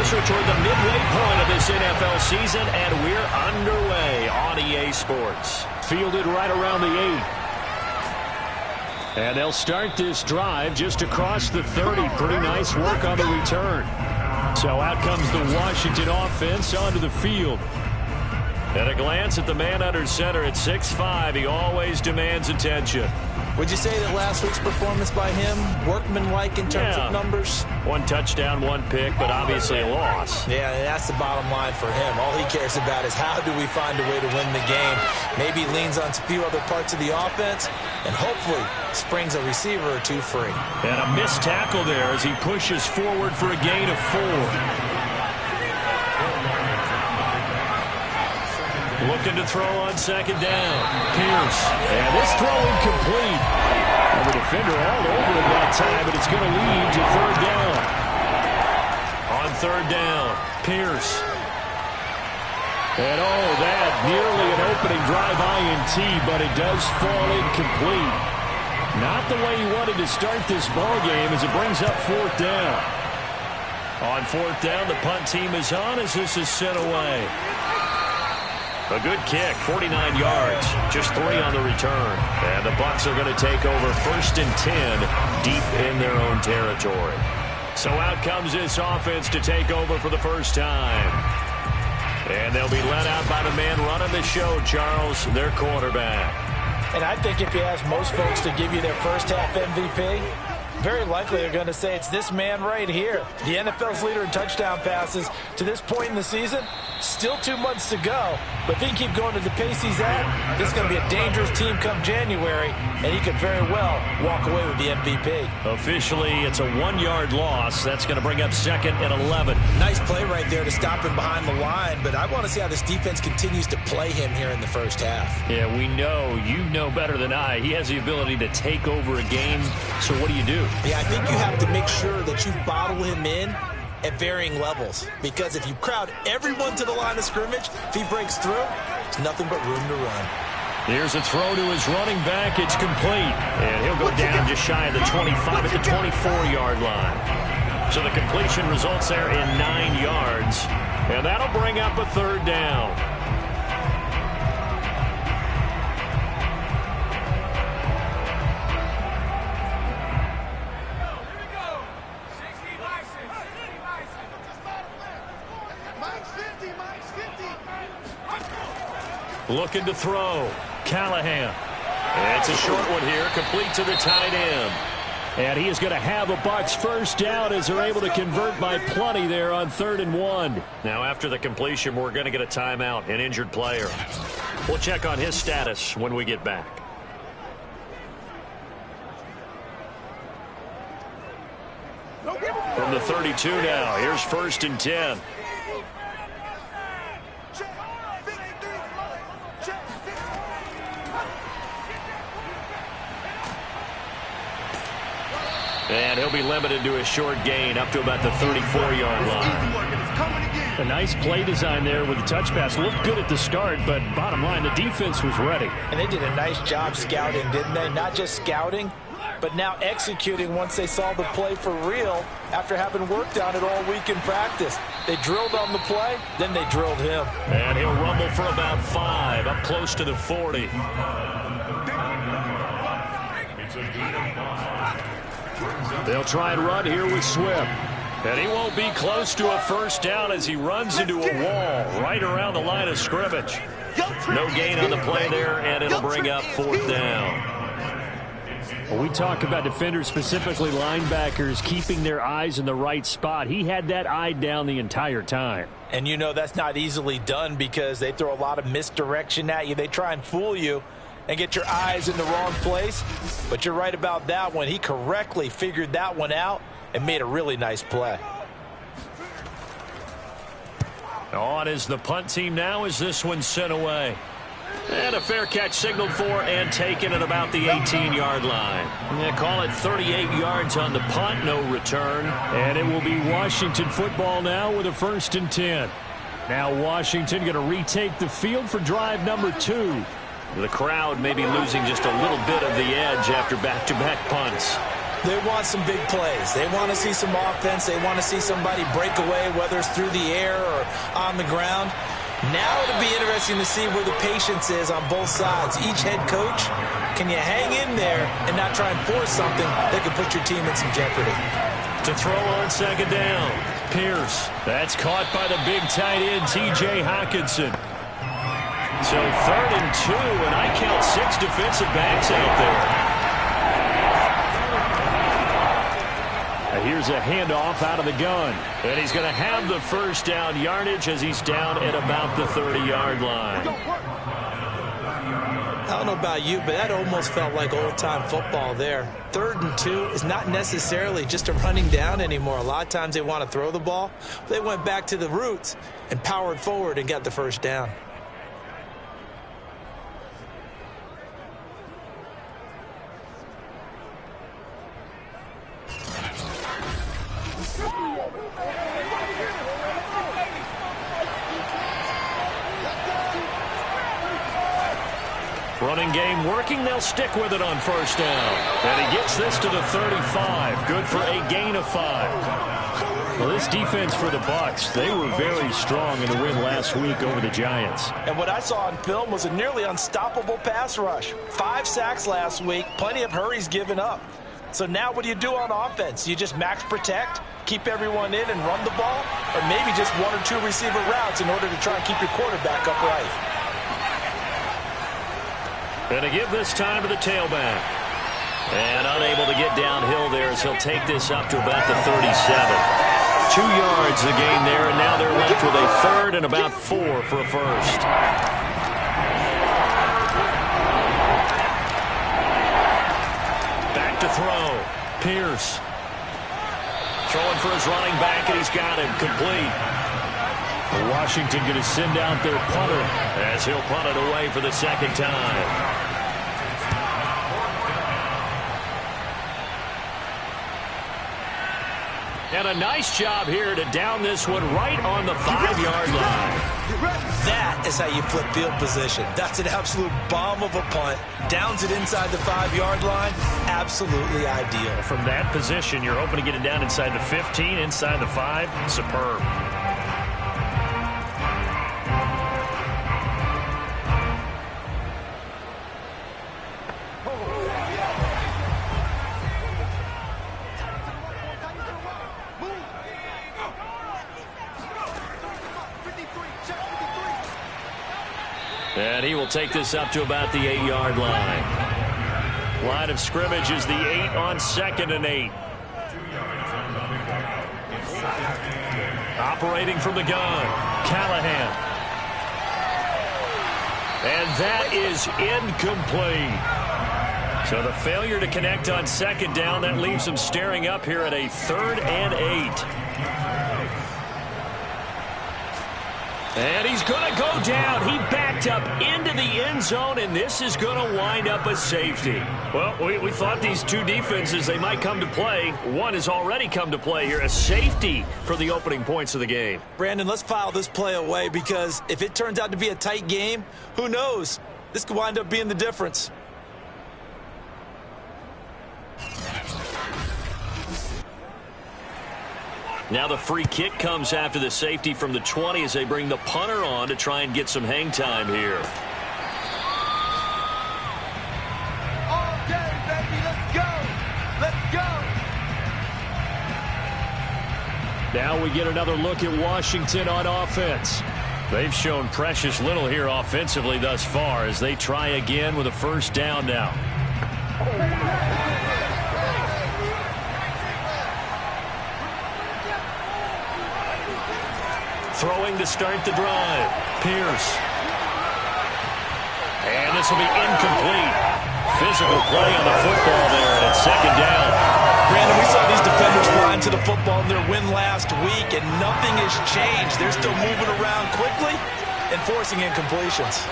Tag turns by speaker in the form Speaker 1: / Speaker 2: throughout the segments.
Speaker 1: closer toward the midway point of this NFL season, and we're underway on EA Sports. Fielded right around the 8. And they'll start this drive just across the 30. Pretty nice work on the return. So out comes the Washington offense onto the field. At a glance at the man under center at 6'5", he always demands attention.
Speaker 2: Would you say that last week's performance by him, workmanlike in terms of numbers?
Speaker 1: 1 touchdown, 1 pick, but obviously a loss.
Speaker 2: Yeah, that's the bottom line for him. All he cares about is how do we find a way to win the game. Maybe leans on a few other parts of the offense, and hopefully springs a receiver or two free.
Speaker 1: And a missed tackle there as he pushes forward for a gain of 4. Looking to throw on second down. Pierce. And this throw incomplete. And the defender all over him that time, but it's going to lead to third down. On third down, Pierce. And that nearly an opening drive INT, but it does fall incomplete. Not the way he wanted to start this ball game as it brings up fourth down. On fourth down, the punt team is on as this is sent away. A good kick, 49 yards, just 3 on the return. And the Bucs are going to take over 1st and 10 deep in their own territory. So out comes this offense to take over for the first time. And they'll be led out by the man running the show, Charles, their quarterback.
Speaker 2: And I think if you ask most folks to give you their first half MVP, very likely they're going to say it's this man right here. The NFL's leader in touchdown passes to this point in the season. Still 2 months to go, but if he can keep going to the pace he's at, this is going to be a dangerous team come January, and he could very well walk away with the MVP.
Speaker 1: Officially, it's a 1-yard loss. That's going to bring up 2nd and 11.
Speaker 2: Nice play right there to stop him behind the line, but I want to see how this defense continues to play him here in the first half.
Speaker 1: Yeah, we know. You know better than I. He has the ability to take over a game, so what do you do?
Speaker 2: Yeah, I think you have to make sure that you bottle him in at varying levels, because if you crowd everyone to the line of scrimmage, if he breaks through, there's nothing but room to run.
Speaker 1: Here's a throw to his running back. It's complete. And he'll go down just shy of the 25 at the 24-yard line. So the completion results there in 9 yards. And that'll bring up a third down. Looking to throw. Callahan. And it's a short one here, complete to the tight end. And he is going to have a Bucs first down as they're able to convert by plenty there on 3rd and 1. Now after the completion, we're going to get a timeout, an injured player. We'll check on his status when we get back. From the 32 now, here's 1st and 10. And he'll be limited to a short gain up to about the 34-yard line. A nice play design there with the touch pass. Looked good at the start, but bottom line, the defense was ready.
Speaker 2: And they did a nice job scouting, didn't they? Not just scouting, but now executing once they saw the play for real after having worked on it all week in practice. They drilled on the play, then they drilled him.
Speaker 1: And he'll rumble for about 5, up close to the 40. They'll try and run here with Swift. And he won't be close to a first down as he runs into a wall right around the line of scrimmage. No gain on the play there, and it'll bring up 4th down. Well, we talk about defenders, specifically linebackers, keeping their eyes in the right spot. He had that eye down the entire time.
Speaker 2: And you know that's not easily done because they throw a lot of misdirection at you. They try and fool you and get your eyes in the wrong place. But you're right about that one. He correctly figured that one out and made a really nice play.
Speaker 1: On is the punt team now as this one's sent away. And a fair catch signaled for and taken at about the 18-yard line. They call it 38 yards on the punt, no return. And it will be Washington football now with a 1st and 10. Now Washington going to retake the field for drive number 2. The crowd may be losing just a little bit of the edge after back-to-back punts.
Speaker 2: They want some big plays. They want to see some offense. They want to see somebody break away, whether it's through the air or on the ground. Now it'll be interesting to see where the patience is on both sides. Each head coach, can you hang in there and not try and force something that could put your team in some jeopardy?
Speaker 1: To throw on second down, Pierce. That's caught by the big tight end, T.J. Hockenson. So 3rd and 2, and I count 6 defensive backs out there. Here's a handoff out of the gun. And he's going to have the first down yardage as he's down at about the 30-yard line.
Speaker 2: I don't know about you, but that almost felt like old-time football there. 3rd and 2 is not necessarily just a running down anymore. A lot of times they want to throw the ball. They went back to the roots and powered forward and got the first down.
Speaker 1: Running game working. They'll stick with it on first down. And he gets this to the 35. Good for a gain of 5. Well, this defense for the Bucs, they were very strong in the win last week over the Giants.
Speaker 2: And what I saw on film was a nearly unstoppable pass rush. 5 sacks last week, plenty of hurries given up. So now what do you do on offense? You just max protect, keep everyone in and run the ball, or maybe just 1 or 2 receiver routes in order to try and keep your quarterback upright.
Speaker 1: And to give this time to the tailback. And unable to get downhill there as he'll take this up to about the 37. 2 yards the gain there, and now they're left with a 3rd and about 4 for a first. Back to throw. Pierce. Throwing for his running back, and he's got him complete. Washington going to send out their punter as he'll punt it away for the second time. And a nice job here to down this one right on the 5-yard line.
Speaker 2: That is how you flip field position. That's an absolute bomb of a punt. Downs it inside the 5-yard line. Absolutely ideal.
Speaker 1: From that position, you're hoping to get it down inside the 15, inside the 5. Superb. And he will take this up to about the 8-yard line. Line of scrimmage is the 8 on 2nd and 8. Operating from the gun, Callahan. And that is incomplete. So the failure to connect on 2nd down, that leaves him staring up here at a 3rd and 8. And he's going to go down. He backed up into the end zone, and this is going to wind up a safety. Well, we thought these two defenses, they might come to play. One has already come to play here, a safety for the opening points of the game.
Speaker 2: Brandon, let's file this play away because if it turns out to be a tight game, who knows? This could wind up being the difference.
Speaker 1: Now the free kick comes after the safety from the 20 as they bring the punter on to try and get some hang time here.
Speaker 3: All day, baby, let's go. Let's go.
Speaker 1: Now we get another look at Washington on offense. They've shown precious little here offensively thus far as they try again with a first down now. Throwing to start the drive. Pierce. And this will be incomplete. Physical play on the football there, and it's 2nd down.
Speaker 2: Brandon, we saw these defenders flying to the football in their win last week, and nothing has changed. They're still moving around quickly and forcing incompletions.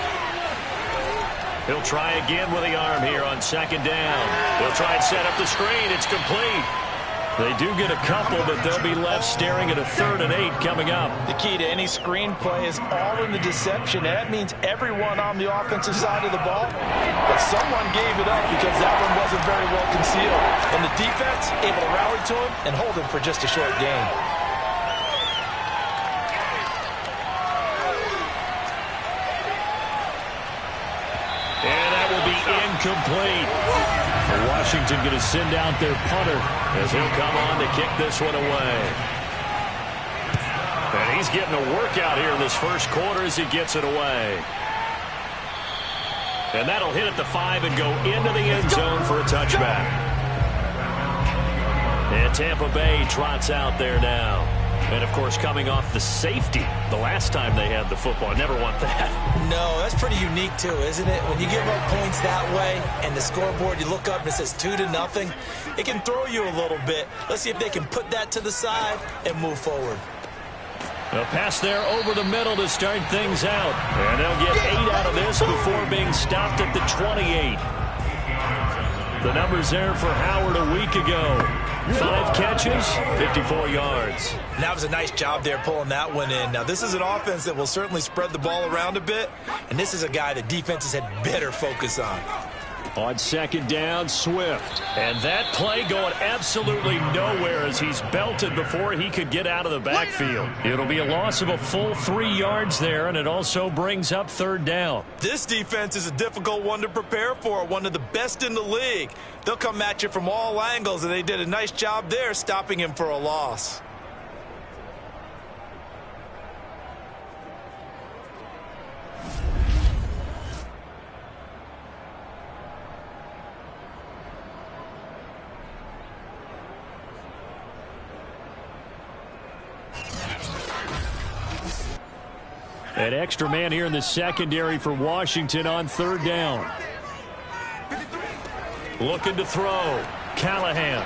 Speaker 1: He'll try again with the arm here on 2nd down. He'll try and set up the screen. It's complete. They do get a couple, but they'll be left staring at a 3rd and 8 coming up.
Speaker 2: The key to any screenplay is all in the deception. That means everyone on the offensive side of the ball, but someone gave it up because that one wasn't very well concealed. And the defense able to rally to him and hold him for just a short gain.
Speaker 1: And that will be incomplete. Washington going to send out their punter as he'll come on to kick this one away. And he's getting a workout here in this first quarter as he gets it away. And that'll hit at the 5 and go into the end zone for a touchback. And Tampa Bay trots out there now. And, of course, coming off the safety the last time they had the football. Never want that.
Speaker 2: No, that's pretty unique, too, isn't it? When you give up points that way and the scoreboard, you look up and it says 2-0, it can throw you a little bit. Let's see if they can put that to the side and move forward.
Speaker 1: A pass there over the middle to start things out. And they'll get 8 out of this before being stopped at the 28. The numbers there for Howard a week ago. 5 catches, 54 yards.
Speaker 2: And that was a nice job there pulling that one in. Now, this is an offense that will certainly spread the ball around a bit, and this is a guy that defenses had better focus on.
Speaker 1: On 2nd down, Swift. And that play going absolutely nowhere as he's belted before he could get out of the backfield. It'll be a loss of a full 3 yards there, and it also brings up 3rd down.
Speaker 2: This defense is a difficult one to prepare for, one of the best in the league. They'll come at you from all angles, and they did a nice job there stopping him for a loss.
Speaker 1: An extra man here in the secondary for Washington on 3rd down. Looking to throw. Callahan.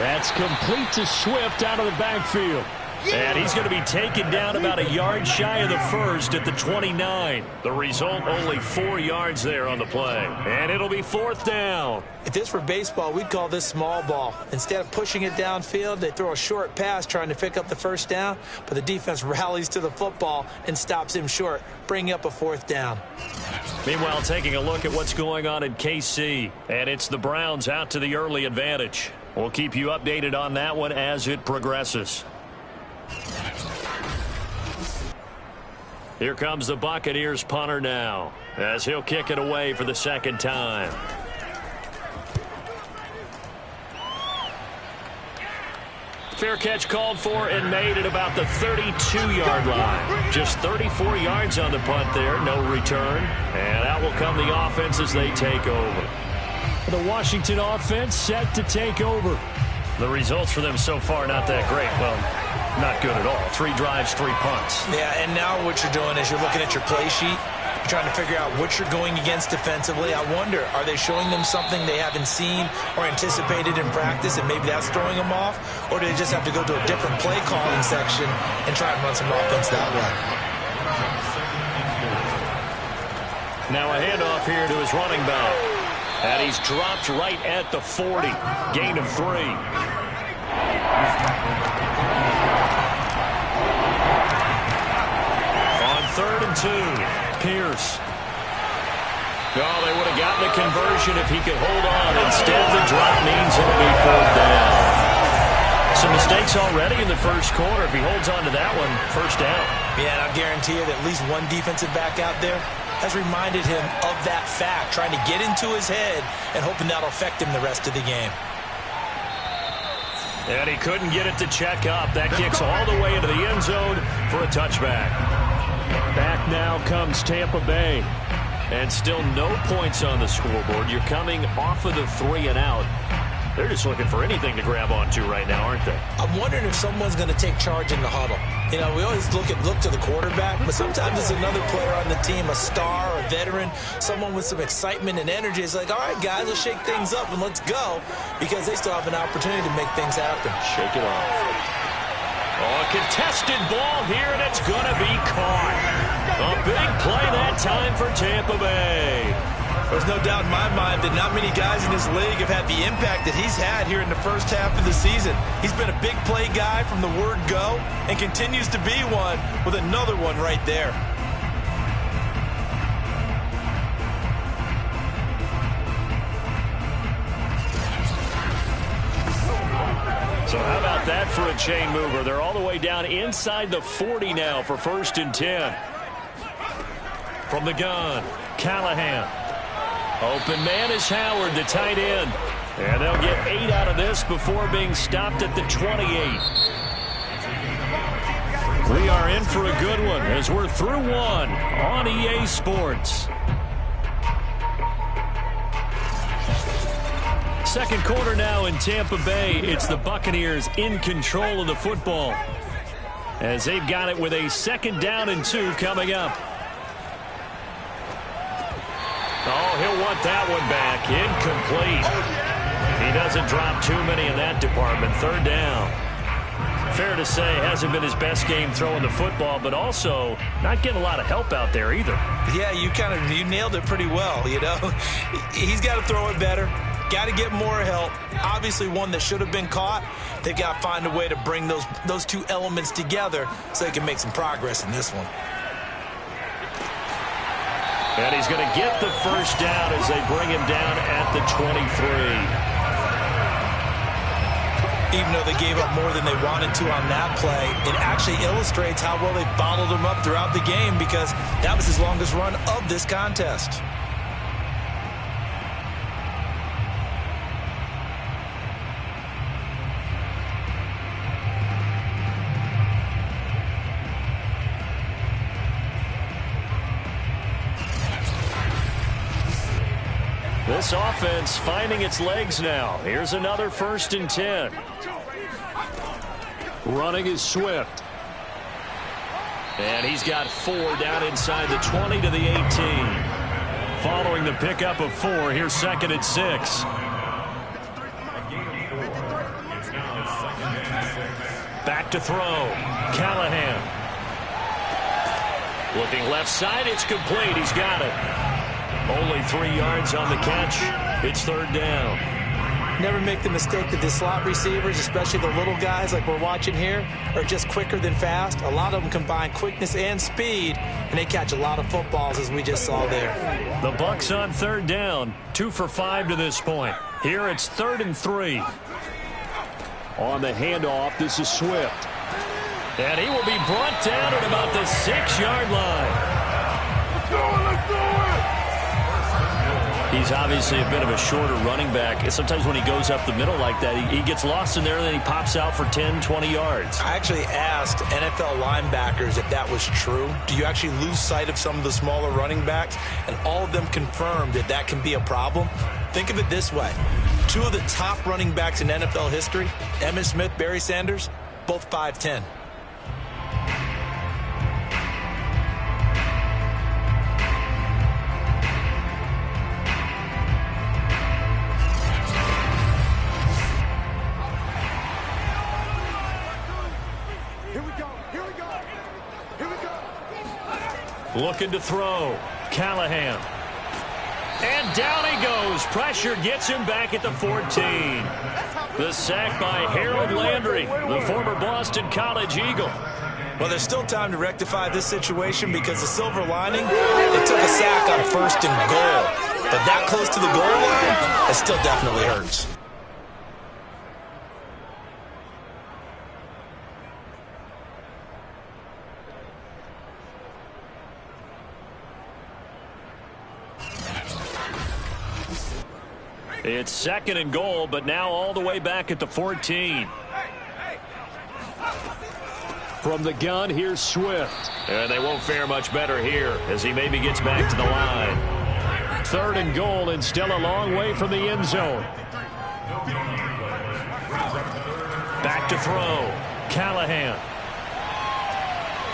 Speaker 1: That's complete to Swift out of the backfield. And he's going to be taken down about a yard shy of the first at the 29. The result, only 4 yards there on the play. And it'll be 4th down.
Speaker 2: If this were baseball, we'd call this small ball. Instead of pushing it downfield, they throw a short pass trying to pick up the 1st down, but the defense rallies to the football and stops him short, bringing up a 4th down.
Speaker 1: Meanwhile, taking a look at what's going on in KC, and it's the Browns out to the early advantage. We'll keep you updated on that one as it progresses. Here comes the Buccaneers punter now as he'll kick it away for the 2nd time. Fair catch called for and made at about the 32-yard line. Just 34 yards on the punt there, no return. And out will come the offense as they take over. The Washington offense set to take over. The results for them so far not that great. Well, not good at all. 3 drives, 3 punts.
Speaker 2: Yeah, and now what you're doing is you're looking at your play sheet. You're trying to figure out what you're going against defensively. I wonder, are they showing them something they haven't seen or anticipated in practice, and maybe that's throwing them off? Or do they just have to go to a different play calling section and try and run some offense that way?
Speaker 1: Now a handoff here to his running back. And he's dropped right at the 40. Gain of 3. On 3rd and 2, Pierce. Oh, they would have gotten the conversion if he could hold on. Instead, the drop means it'll be 4th down. Some mistakes already in the first quarter. If he holds on to that one, 1st down.
Speaker 2: Yeah, and I guarantee you that at least one defensive back out there has reminded him of that fact, trying to get into his head and hoping that'll affect him the rest of the game.
Speaker 1: And he couldn't get it to check up. That kicks all the way into the end zone for a touchback. Back now comes Tampa Bay. And still no points on the scoreboard. You're coming off of the 3 and out. They're just looking for anything to grab onto right now, aren't they?
Speaker 2: I'm wondering if someone's going to take charge in the huddle. You know, we always look to the quarterback, but sometimes it's another player on the team, a star, a veteran, someone with some excitement and energy. It's like, all right, guys, let's shake things up and let's go, because they still have an opportunity to make things happen.
Speaker 1: Shake it off. Oh, a contested ball here, and it's going to be caught. A big play that time for Tampa Bay.
Speaker 2: There's no doubt in my mind that not many guys in this league have had the impact that he's had here in the first half of the season. He's been a big play guy from the word go and continues to be one with another one right there.
Speaker 1: So how about that for a chain mover? They're all the way down inside the 40 now for 1st and 10. From the gun, Callahan. Open man is Howard, the tight end. And they'll get 8 out of this before being stopped at the 28. We are in for a good one as we're through one on EA Sports. Second quarter now in Tampa Bay. It's the Buccaneers in control of the football as they've got it with a 2nd down and 2 coming up. Oh, he'll want that one back. Incomplete. He doesn't drop too many in that department. 3rd down. Fair to say, hasn't been his best game throwing the football, but also not getting a lot of help out there either.
Speaker 2: Yeah, you nailed it pretty well, you know. He's got to throw it better. Got to get more help. Obviously one that should have been caught. They've got to find a way to bring those two elements together so they can make some progress in this one.
Speaker 1: And he's going to get the 1st down as they bring him down at the 23.
Speaker 2: Even though they gave up more than they wanted to on that play, it actually illustrates how well they bottled him up throughout the game because that was his longest run of this contest.
Speaker 1: This offense finding its legs now. Here's another 1st and 10. Running is Swift. And he's got 4 down inside the 20 to the 18. Following the pickup of 4, here's 2nd and 6. Back to throw. Callahan. Looking left side, it's complete. He's got it. Only 3 yards on the catch. It's 3rd down.
Speaker 2: Never make the mistake that the slot receivers, especially the little guys like we're watching here, are just quicker than fast. A lot of them combine quickness and speed, and they catch a lot of footballs, as we just saw there.
Speaker 1: The Bucs on 3rd down. 2 for 5 to this point. Here it's 3rd and 3. On the handoff, this is Swift. And he will be brought down at about the 6-yard line.
Speaker 3: Let's do it, let's do it!
Speaker 1: He's obviously a bit of a shorter running back. And sometimes when he goes up the middle like that, he gets lost in there and then he pops out for 10, 20 yards.
Speaker 2: I actually asked NFL linebackers if that was true. Do you actually lose sight of some of the smaller running backs? And all of them confirmed that that can be a problem. Think of it this way. 2 of the top running backs in NFL history, Emmitt Smith, Barry Sanders, both 5'10".
Speaker 1: Looking to throw. Callahan. And down he goes. Pressure gets him back at the 14. The sack by Harold Landry, the former Boston College Eagle.
Speaker 2: Well, there's still time to rectify this situation because the silver lining, they took a sack on 1st and goal. But that close to the goal line, it still definitely hurts.
Speaker 1: It's 2nd and goal, but now all the way back at the 14. From the gun, here's Swift. And they won't fare much better here as he maybe gets back to the line. 3rd and goal and still a long way from the end zone. Back to throw. Callahan.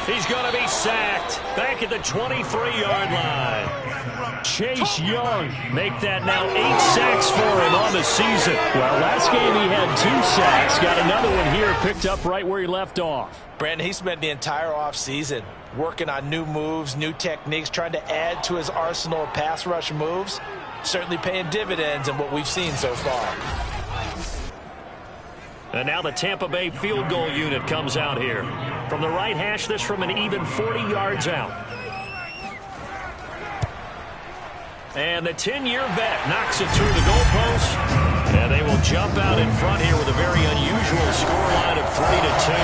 Speaker 1: He's going to be sacked back at the 23-yard line. Chase Young make that now 8 sacks for him on the season. Well, last game he had 2 sacks. Got another one here picked up right where he left off.
Speaker 2: Brandon, he spent the entire offseason working on new moves, new techniques, trying to add to his arsenal of pass rush moves. Certainly paying dividends in what we've seen so far.
Speaker 1: And now the Tampa Bay field goal unit comes out here. From the right hash, this from an even 40 yards out. And the 10-year vet knocks it through the goalpost. And they will jump out in front here with a very unusual scoreline of 3-2.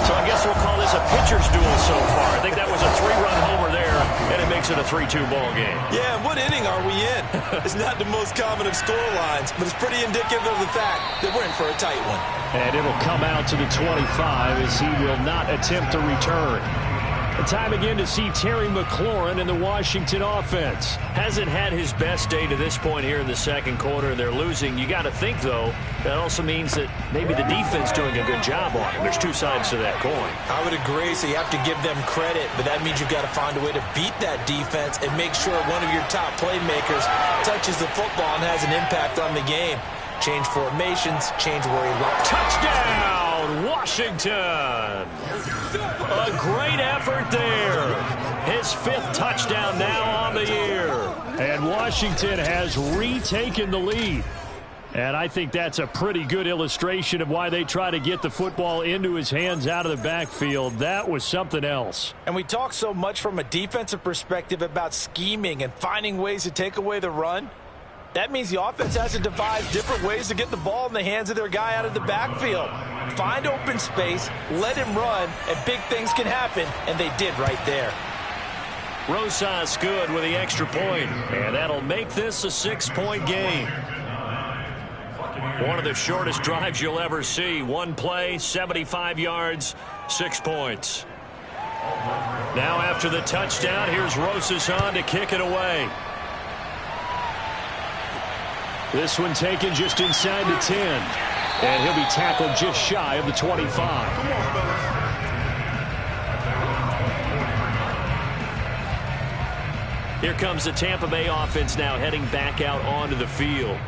Speaker 1: So I guess we'll call this a pitcher's duel so far. I think that was a 3-run homer there, and it makes it a 3-2 ball game.
Speaker 2: Yeah, and what inning are we in? It's not the most common of scorelines, but it's pretty indicative of the fact that we're in for a tight one.
Speaker 1: And it'll come out to the 25 as he will not attempt to return. The time again to see Terry McLaurin in the Washington offense. Hasn't had his best day to this point here in the second quarter. They're losing. You got to think, though, that also means that maybe the defense doing a good job on him. There's 2 sides to that coin.
Speaker 2: I would agree, so you have to give them credit, but that means you've got to find a way to beat that defense and make sure one of your top playmakers touches the football and has an impact on the game. Change formations, change where he left.
Speaker 1: Touchdown, Washington! A great effort there. His 5th touchdown now on the year. And Washington has retaken the lead. And I think that's a pretty good illustration of why they try to get the football into his hands out of the backfield. That was something else.
Speaker 2: And we talk so much from a defensive perspective about scheming and finding ways to take away the run. That means the offense has to devise different ways to get the ball in the hands of their guy out of the backfield. Find open space, let him run, and big things can happen, and they did right there.
Speaker 1: Rosas good with the extra point, and that'll make this a 6-point game. One of the shortest drives you'll ever see. 1 play, 75 yards, 6 points. Now after the touchdown, here's Rosas on to kick it away. This one taken just inside the 10. And he'll be tackled just shy of the 25. Here comes the Tampa Bay offense now heading back out onto the field.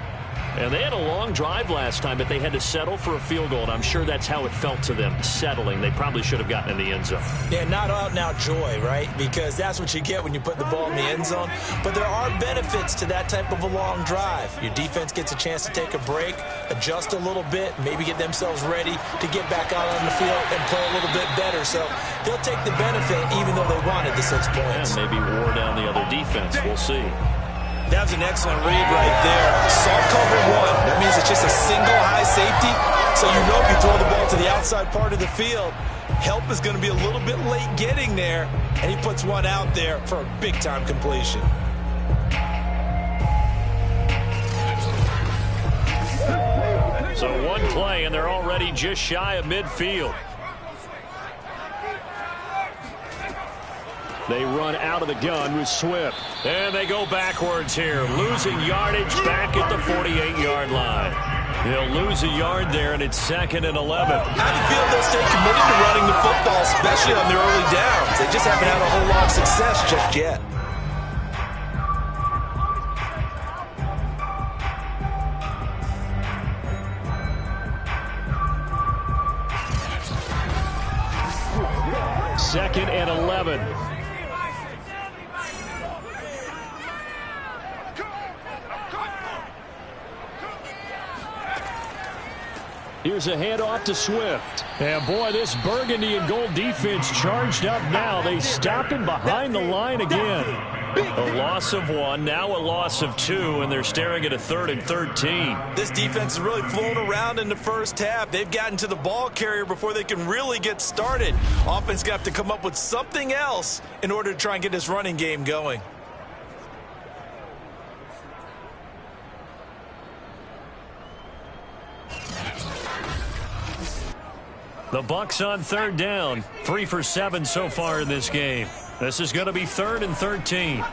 Speaker 1: And they had a long drive last time, but they had to settle for a field goal, and I'm sure that's how it felt to them, settling. They probably should have gotten in the end zone.
Speaker 2: Yeah, not out-and-out joy, right? Because that's what you get when you put the ball in the end zone. But there are benefits to that type of a long drive. Your defense gets a chance to take a break, adjust a little bit, maybe get themselves ready to get back out on the field and play a little bit better. So they'll take the benefit even though they wanted the 6 points.
Speaker 1: And maybe wore down the other defense. We'll see.
Speaker 2: That was an excellent read right there. Saw cover 1. That means it's just a single high safety. So you know if you throw the ball to the outside part of the field, help is going to be a little bit late getting there. And he puts one out there for a big-time completion.
Speaker 1: So 1 play, and they're already just shy of midfield. They run out of the gun with Swift. And they go backwards here, losing yardage back at the 48-yard line. They'll lose a yard there, and it's 2nd and 11.
Speaker 2: I have a feeling they'll stay committed to running the football, especially on their early downs. They just haven't had a whole lot of success just yet.
Speaker 1: Second and 11. Here's a handoff to Swift. And boy, this burgundy and gold defense charged up now. They stop him behind the line again. A loss of 1, now a loss of 2, and they're staring at a 3rd and 13.
Speaker 2: This defense has really flown around in the first half. They've gotten to the ball carrier before they can really get started. Offense got to come up with something else in order to try and get this running game going.
Speaker 1: The Bucs on 3rd down. 3 for 7 so far in this game. This is going to be 3rd and 13.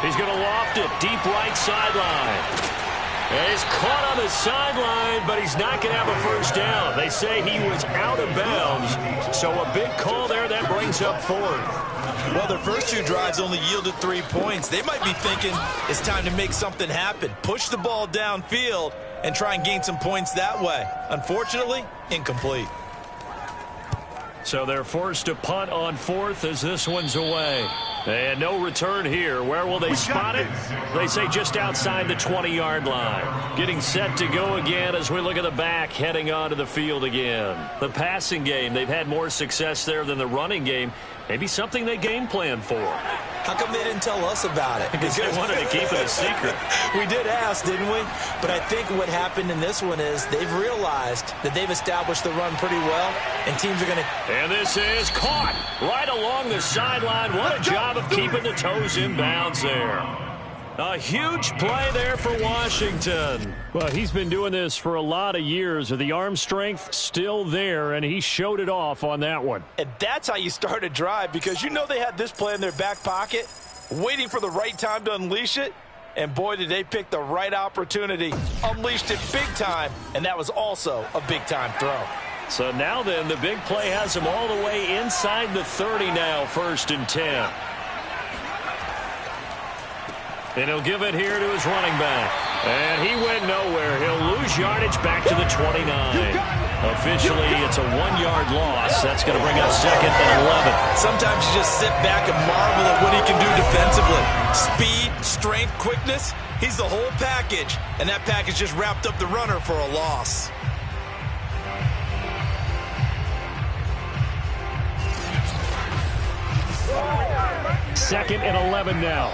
Speaker 1: He's going to loft it deep right sideline. And he's caught on the sideline, but he's not going to have a first down. They say he was out of bounds, so a big call there that brings up fourth.
Speaker 2: Well, their first two drives only yielded 3 points. They might be thinking it's time to make something happen. Push the ball downfield and try and gain some points that way. Unfortunately, incomplete.
Speaker 1: So they're forced to punt on fourth as this one's away. And no return here. Where will they spot it? They say just outside the 20-yard line. Getting set to go again as we look at the back, heading onto the field again. The passing game, they've had more success there than the running game. Maybe something they game plan for.
Speaker 2: How come they didn't tell us about it?
Speaker 1: Because they wanted to keep it a secret.
Speaker 2: We did ask, didn't we? But I think what happened in this one is they've realized that they've established the run pretty well, and teams are going to...
Speaker 1: And this is caught right along the sideline. What a job of keeping the toes in bounds there. A huge play there for Washington. Well, he's been doing this for a lot of years. The arm strength still there, and he showed it off on that one.
Speaker 2: And that's how you start a drive, because you know they had this play in their back pocket, waiting for the right time to unleash it. And boy, did they pick the right opportunity. Unleashed it big time, and that was also a big-time throw.
Speaker 1: So now then, the big play has him all the way inside the 30 now, 1st and 10. And he'll give it here to his running back. And he went nowhere. He'll lose yardage back to the 29. Officially, it's a 1-yard loss. That's going to bring up 2nd and 11.
Speaker 2: Sometimes you just sit back and marvel at what he can do defensively. Speed, strength, quickness. He's the whole package. And that package just wrapped up the runner for a loss.
Speaker 1: Second and 11 now.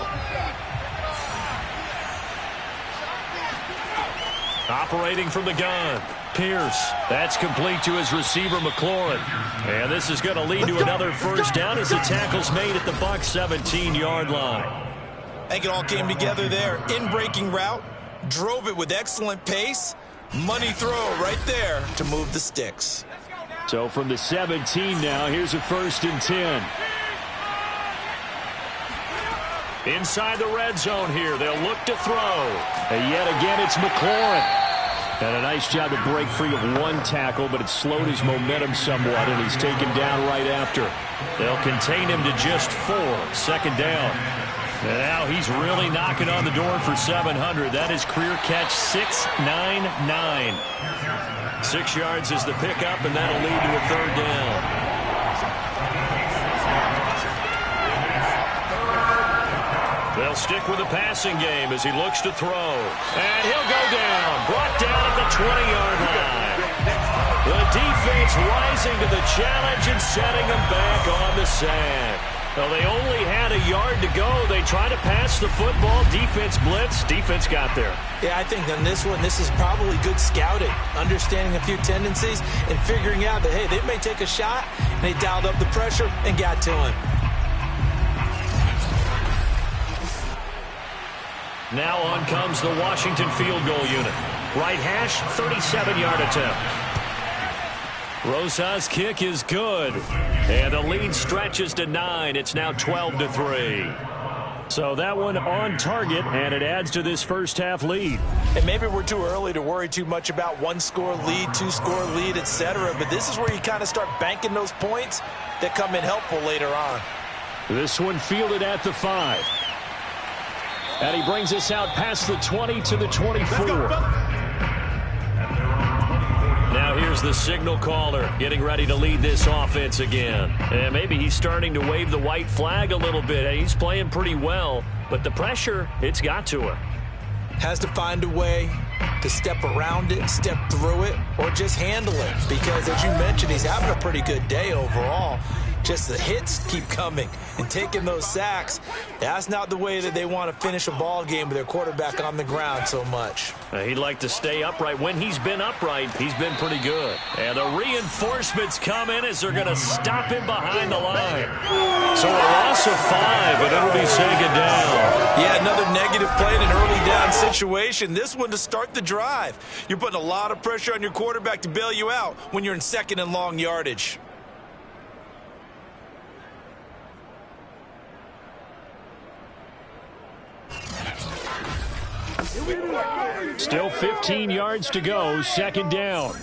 Speaker 1: Operating from the gun, Pierce. That's complete to his receiver, McLaurin. And this is going to lead to another first down as the tackle's made at the Bucs 17-yard line.
Speaker 2: I think it all came together there. In-breaking route, drove it with excellent pace. Money throw right there to move the sticks.
Speaker 1: So from the 17 now, here's a 1st and 10. Inside the red zone here, they'll look to throw. And yet again, it's McLaurin. And a nice job to break free of one tackle, but it slowed his momentum somewhat, and he's taken down right after. They'll contain him to just 4, 2nd down. And now he's really knocking on the door for 700. That is career catch 699. 6 yards is the pickup, and that'll lead to a 3rd down. They'll stick with the passing game as he looks to throw. And he'll go down. Brought down at the 20-yard line. The defense rising to the challenge and setting him back on the sack. Well, they only had a yard to go. They try to pass the football. Defense blitz. Defense got there.
Speaker 2: Yeah, I think on this one, this is probably good scouting. Understanding a few tendencies and figuring out that, hey, they may take a shot. And they dialed up the pressure and got to him.
Speaker 1: Now on comes the Washington field goal unit. Right hash, 37-yard attempt. Rosa's kick is good. And the lead stretches to 9. It's now 12-3. So that one on target, and it adds to this first half lead.
Speaker 2: And maybe we're too early to worry too much about 1-score lead, 2-score lead, etc. But this is where you kind of start banking those points that come in helpful later on.
Speaker 1: This one fielded at the 5. And he brings us out past the 20 to the 24. Now here's the signal caller getting ready to lead this offense again. And maybe he's starting to wave the white flag a little bit. He's playing pretty well, but the pressure, it's got to him.
Speaker 2: Has to find a way to step around it, step through it, or just handle it. Because as you mentioned, he's having a pretty good day overall. Just the hits keep coming and taking those sacks. That's not the way that they want to finish a ball game with their quarterback on the ground so much.
Speaker 1: He'd like to stay upright. When he's been upright, he's been pretty good. And the reinforcements come in as they're going to stop him behind the line. So a loss of 5, and it'll be second down.
Speaker 2: Yeah, another negative play in an early down situation. This one to start the drive. You're putting a lot of pressure on your quarterback to bail you out when you're in 2nd and long yardage.
Speaker 1: Still 15 yards to go, second down.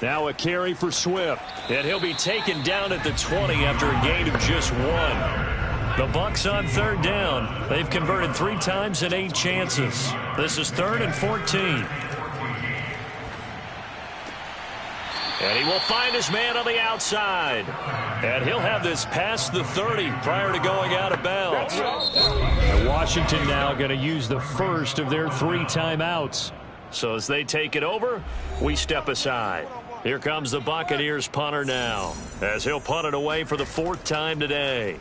Speaker 1: Now a carry for Swift, and he'll be taken down at the 20 after a gain of just 1. The Bucs on third down. They've converted 3 times in 8 chances. This is 3rd and 14. And he will find his man on the outside. And he'll have this past the 30 prior to going out of bounds. And Washington now going to use the first of their 3 timeouts. So as they take it over, we step aside. Here comes the Buccaneers punter now, as he'll punt it away for the 4th time today.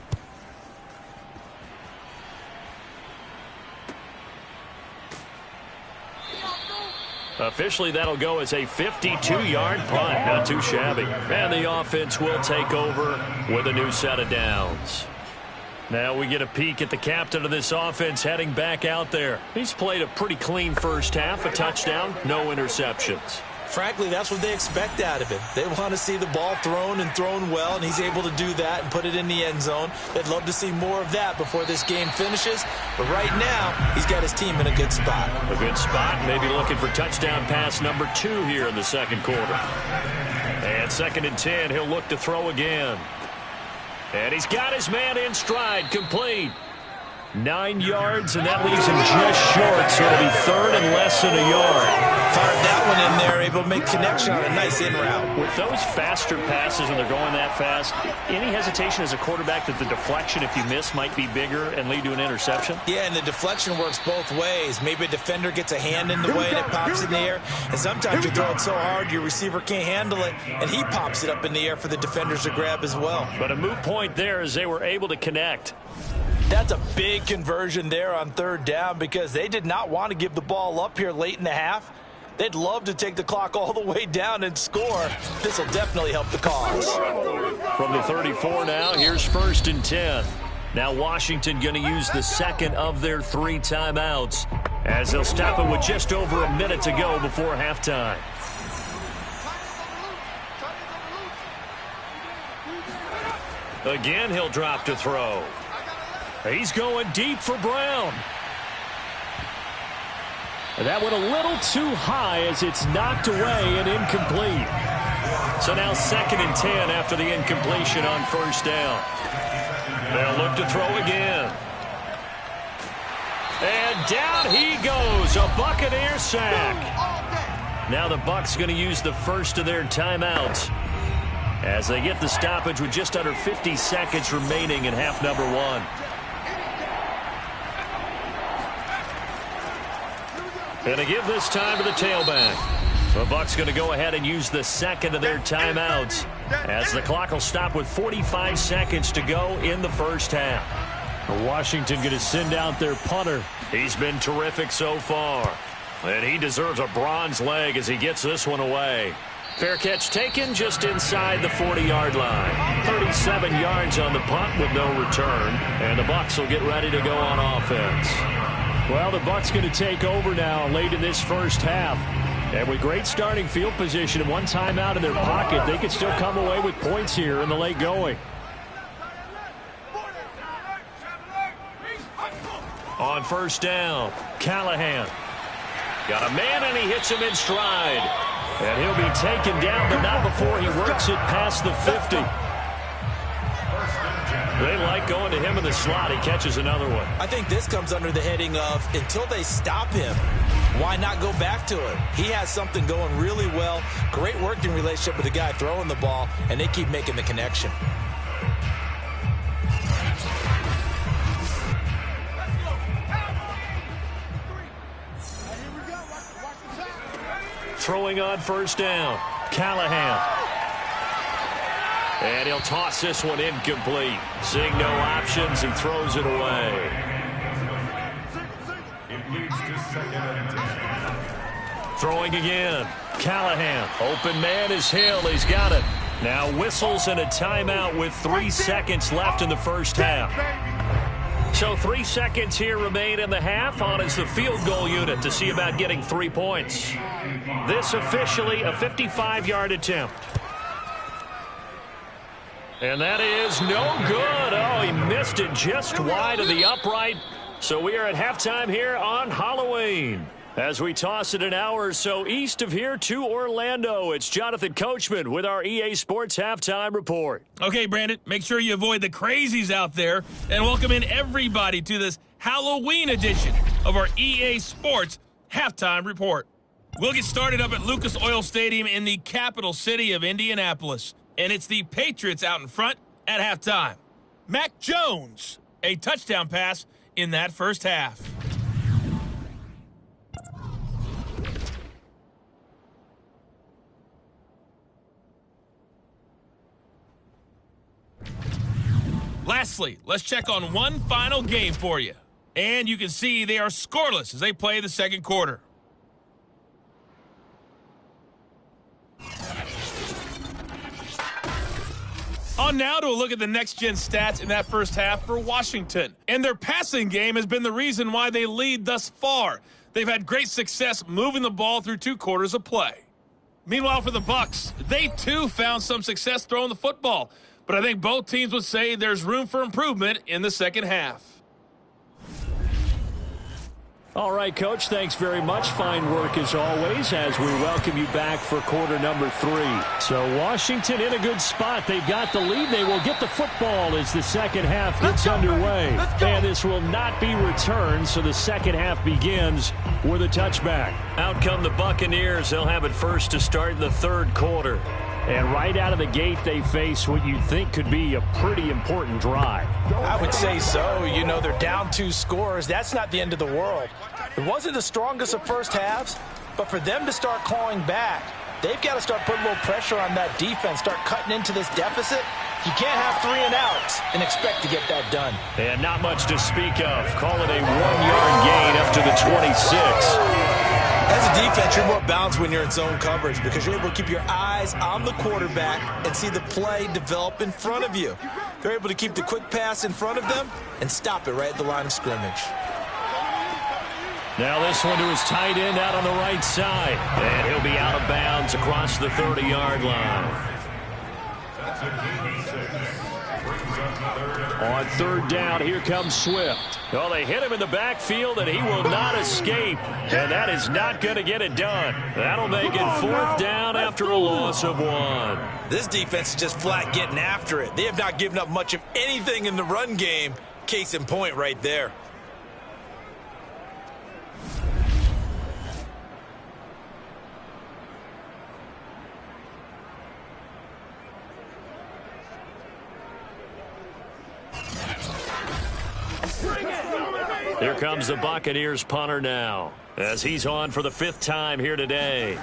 Speaker 1: Officially, that'll go as a 52-yard punt. Not too shabby. And the offense will take over with a new set of downs. Now we get a peek at the captain of this offense heading back out there. He's played a pretty clean first half, a touchdown, no interceptions.
Speaker 2: Frankly, that's what they expect out of him. They want to see the ball thrown and thrown well, and he's able to do that and put it in the end zone. They'd love to see more of that before this game finishes. But right now, he's got his team in a good spot.
Speaker 1: A good spot, maybe looking for touchdown pass number 2 here in the second quarter. And 2nd and 10, he'll look to throw again. And he's got his man in stride, complete. 9 yards, and that leaves him just short, so it'll be 3rd and less than a yard.
Speaker 2: Fired that one in there, able to make connection on a nice in route.
Speaker 1: With those faster passes and they're going that fast, any hesitation as a quarterback that the deflection, if you miss, might be bigger and lead to an interception?
Speaker 2: Yeah, and the deflection works both ways. Maybe a defender gets a hand in the way and it pops in the air, and sometimes you throw it so hard your receiver can't handle it, and he pops it up in the air for the defenders to grab as well.
Speaker 1: But a moot point there as they were able to connect.
Speaker 2: That's a big conversion there on 3rd down because they did not want to give the ball up here late in the half. They'd love to take the clock all the way down and score. This will definitely help the cause.
Speaker 1: From the 34 now, here's 1st and 10. Now Washington going to use the 2nd of their 3 timeouts as they'll stop it with just over a minute to go before halftime. Again, he'll drop to throw. He's going deep for Brown. That went a little too high as it's knocked away and incomplete. So now 2nd and 10 after the incompletion on 1st down. They'll look to throw again. And down he goes, a Buccaneer sack. Now the Bucs going to use the first of their timeouts as they get the stoppage with just under 50 seconds remaining in half number 1. And to give this time to the tailback. The Bucs going to go ahead and use the 2nd of their timeouts as the clock will stop with 45 seconds to go in the first half. Washington going to send out their punter. He's been terrific so far. And he deserves a bronze leg as he gets this one away. Fair catch taken just inside the 40-yard line. 37 yards on the punt with no return. And the Bucs will get ready to go on offense. Well, the Bucs going to take over now late in this first half. And with great starting field position and 1 timeout in their pocket, they could still come away with points here in the late going. On 1st down, Callahan. Got a man and he hits him in stride. And he'll be taken down, but not before he works it past the 50. They like going to him in the slot. He catches another one.
Speaker 2: I think this comes under the heading of until they stop him, why not go back to it? He has something going really well. Great working relationship with the guy throwing the ball, and they keep making the connection.
Speaker 1: Throwing on 1st down, Callahan. And he'll toss this one incomplete. Seeing no options, he throws it away. Throwing again, Callahan. Open man is Hill. He's got it. Now whistles and a timeout with 3 seconds left in the first half. So 3 seconds here remain in the half. On is the field goal unit to see about getting 3 points. This officially a 55-yard attempt. And that is no good. Oh, he missed it just wide of the upright. So we are at halftime here on Halloween. As we toss it an hour or so east of here to Orlando, it's Jonathan Coachman with our EA Sports Halftime Report.
Speaker 4: Okay, Brandon, make sure you avoid the crazies out there and welcome in everybody to this Halloween edition of our EA Sports Halftime Report. We'll get started up at Lucas Oil Stadium in the capital city of Indianapolis, and it's the Patriots out in front at halftime. Mac Jones, a touchdown pass in that first half. Lastly, let's check on one final game for you. And you can see they are scoreless as they play the second quarter. On now to a look at the next-gen stats in that first half for Washington. And their passing game has been the reason why they lead thus far. They've had great success moving the ball through 2 quarters of play. Meanwhile, for the Bucs, they too found some success throwing the football. But I think both teams would say there's room for improvement in the second half.
Speaker 1: All right, Coach, thanks very much. Fine work as always as we welcome you back for quarter number 3. So Washington in a good spot. They've got the lead. They will get the football as the second half gets underway. And this will not be returned, so the second half begins with a touchback. Out come the Buccaneers. They'll have it first to start the third quarter. And right out of the gate, they face what you think could be a pretty important drive.
Speaker 2: I would say so. You know, they're down 2 scores. That's not the end of the world. It wasn't the strongest of first halves, but for them to start clawing back, they've got to start putting a little pressure on that defense, start cutting into this deficit. You can't have 3 and outs and expect to get that done.
Speaker 1: And not much to speak of. Call it a 1-yard gain up to the 26.
Speaker 2: As a defense, you're more balanced when you're in zone coverage because you're able to keep your eyes on the quarterback and see the play develop in front of you. They're able to keep the quick pass in front of them and stop it right at the line of scrimmage.
Speaker 1: Now this one to his tight end out on the right side. And he'll be out of bounds across the 30-yard line. On third down, here comes Swift. Well, they hit him in the backfield, and he will not escape. And that is not going to get it done. That'll make it fourth down after a loss of 1.
Speaker 2: This defense is just flat getting after it. They have not given up much of anything in the run game. Case in point right there.
Speaker 1: Here comes the Buccaneers punter now as he's on for the 5th time here today.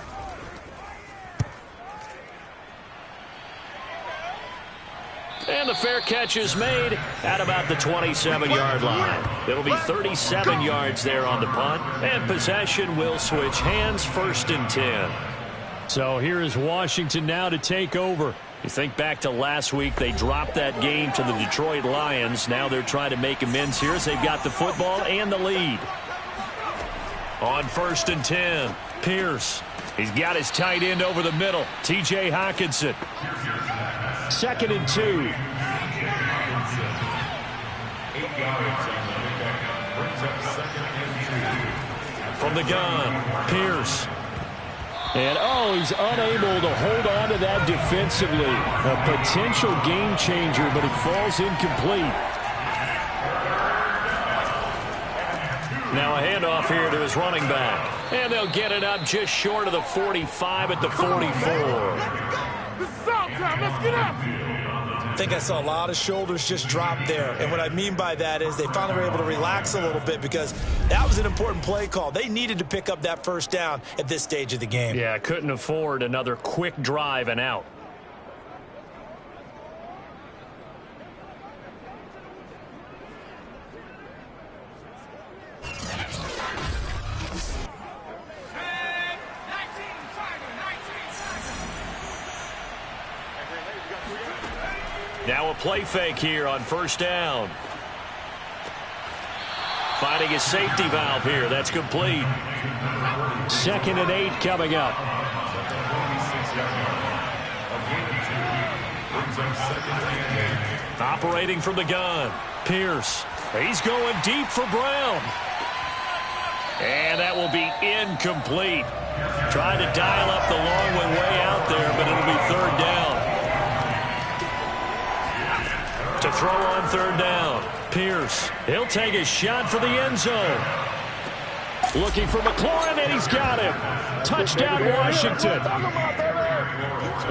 Speaker 1: And the fair catch is made at about the 27-yard line. It'll be 37 yards there on the punt, and possession will switch hands, 1st and 10. So here is Washington now to take over. You think back to last week, they dropped that game to the Detroit Lions. Now they're trying to make amends here as they've got the football and the lead. On 1st and 10, Pierce. He's got his tight end over the middle, T.J. Hockenson. 2nd and 2. From the gun, Pierce. And, he's unable to hold on to that defensively. A potential game changer, but it falls incomplete. Now a handoff here to his running back. And they'll get it up just short of the 45 at the 44.
Speaker 3: This is out time. Let's get up.
Speaker 2: I think I saw a lot of shoulders just drop there. And what I mean by that is they finally were able to relax a little bit because that was an important play call. They needed to pick up that first down at this stage of the game.
Speaker 1: Yeah, couldn't afford another quick drive and out. Now a play fake here on 1st down. Finding a safety valve here. That's complete. 2nd and 8 coming up. Operating from the gun. Pierce. He's going deep for Brown. And that will be incomplete. Trying to dial up the long way out there, but it'll be third down. To throw on third down, Pierce. He'll take a shot for the end zone. Looking for McLaurin, and he's got him. Touchdown, Washington.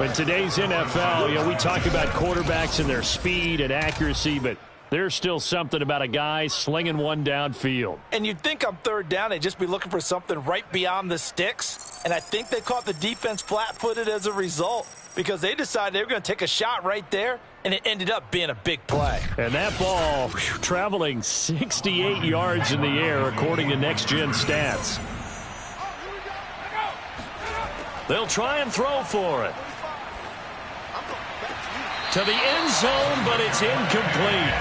Speaker 1: In today's NFL, we talk about quarterbacks and their speed and accuracy, but there's still something about a guy slinging one downfield.
Speaker 2: And you'd think on third down, they'd just be looking for something right beyond the sticks. And I think they caught the defense flat-footed as a result because they decided they were going to take a shot right there, and it ended up being a big play.
Speaker 1: And that ball traveling 68 yards in the air, according to Next Gen Stats. They'll try and throw for it. To the end zone, but it's incomplete.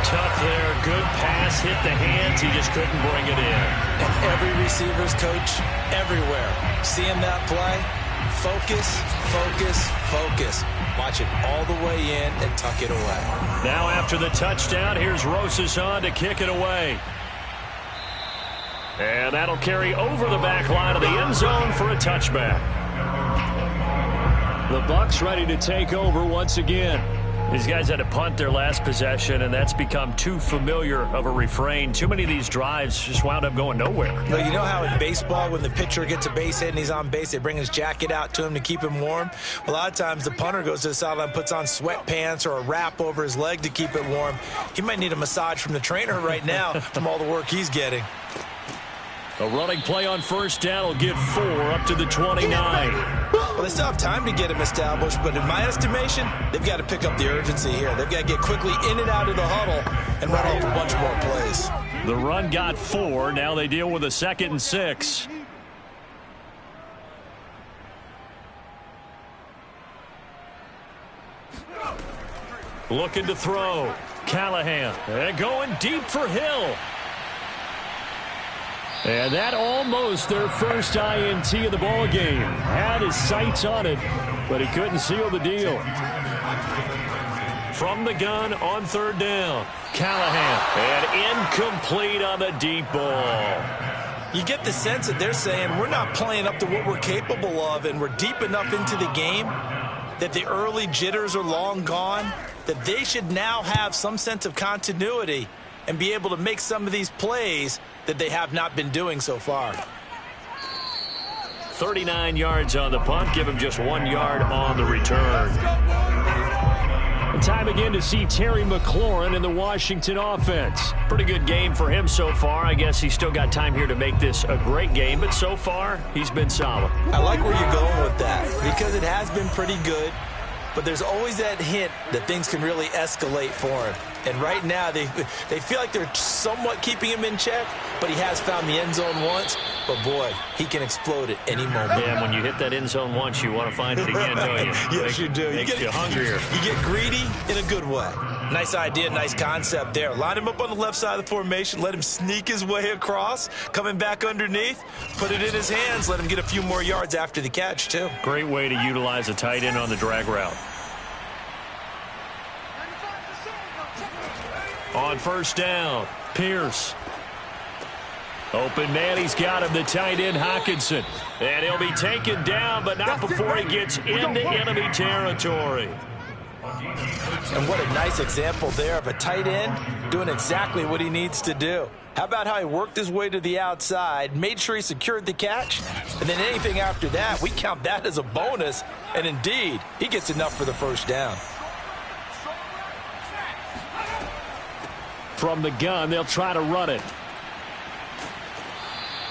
Speaker 1: Tough there. Good pass. Hit the hands. He just couldn't bring it in.
Speaker 2: And every receiver's coach everywhere. Seeing that play, focus, focus, focus. Watch it all the way in and tuck it away.
Speaker 1: Now after the touchdown, here's Rosas on to kick it away. And that'll carry over the back line of the end zone for a touchback. The Bucs ready to take over once again. These guys had to punt their last possession, and that's become too familiar of a refrain. Too many of these drives just wound up going nowhere.
Speaker 2: Well, you know how in baseball, when the pitcher gets a base hit and he's on base, they bring his jacket out to him to keep him warm? Well, a lot of times the punter goes to the sideline, puts on sweatpants or a wrap over his leg to keep it warm. He might need a massage from the trainer right now from all the work he's getting.
Speaker 1: A running play on first down will get 4 up to the 29.
Speaker 2: Well, they still have time to get him established, but in my estimation, they've got to pick up the urgency here. They've got to get quickly in and out of the huddle and run off a bunch more plays.
Speaker 1: The run got 4. Now they deal with a 2nd and 6. Looking to throw. Callahan. And going deep for Hill. And that almost their first INT of the ball game. Had his sights on it, but he couldn't seal the deal. From the gun on third down, Callahan. And incomplete on the deep ball.
Speaker 2: You get the sense that they're saying we're not playing up to what we're capable of, and we're deep enough into the game that the early jitters are long gone, that they should now have some sense of continuity and be able to make some of these plays that they have not been doing so far.
Speaker 1: 39 yards on the punt. Give him just 1 yard on the return. And time again to see Terry McLaurin in the Washington offense. Pretty good game for him so far. I guess he's still got time here to make this a great game, but so far he's been solid.
Speaker 2: I like where you're going with that because it has been pretty good, but there's always that hint that things can really escalate for him. And right now, they feel like they're somewhat keeping him in check, but he has found the end zone once. But, boy, he can explode at any moment.
Speaker 1: Yeah, when you hit that end zone once, you want to find it again, don't you?
Speaker 2: Yes, you do.
Speaker 1: Makes you hungrier.
Speaker 2: You get greedy in a good way. Nice idea, nice concept there. Line him up on the left side of the formation. Let him sneak his way across. Coming back underneath. Put it in his hands. Let him get a few more yards after the catch, too.
Speaker 1: Great way to utilize a tight end on the drag route. On first down, Pierce. Open man, he's got him, the tight end, Hockenson. And he'll be taken down, but not before he gets into enemy territory.
Speaker 2: And what a nice example there of a tight end doing exactly what he needs to do. How about how he worked his way to the outside, made sure he secured the catch, and then anything after that, we count that as a bonus. And indeed, he gets enough for the first down.
Speaker 1: From the gun, they'll try to run it.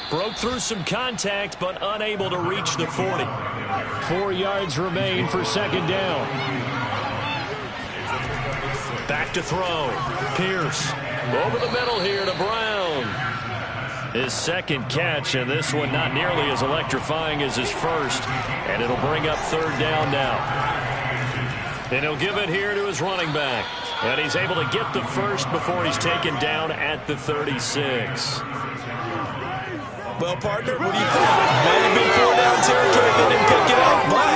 Speaker 1: Broke through some contact, but unable to reach the 40. 4 yards remain for second down. Back to throw. Pierce over the middle here to Brown. His second catch, and this one not nearly as electrifying as his first. And it'll bring up third down now. And he'll give it here to his running back. And he's able to get the first before he's taken down at the 36.
Speaker 2: Well, partner, what do you think? Might have been 4 down territory if they didn't pick it up, but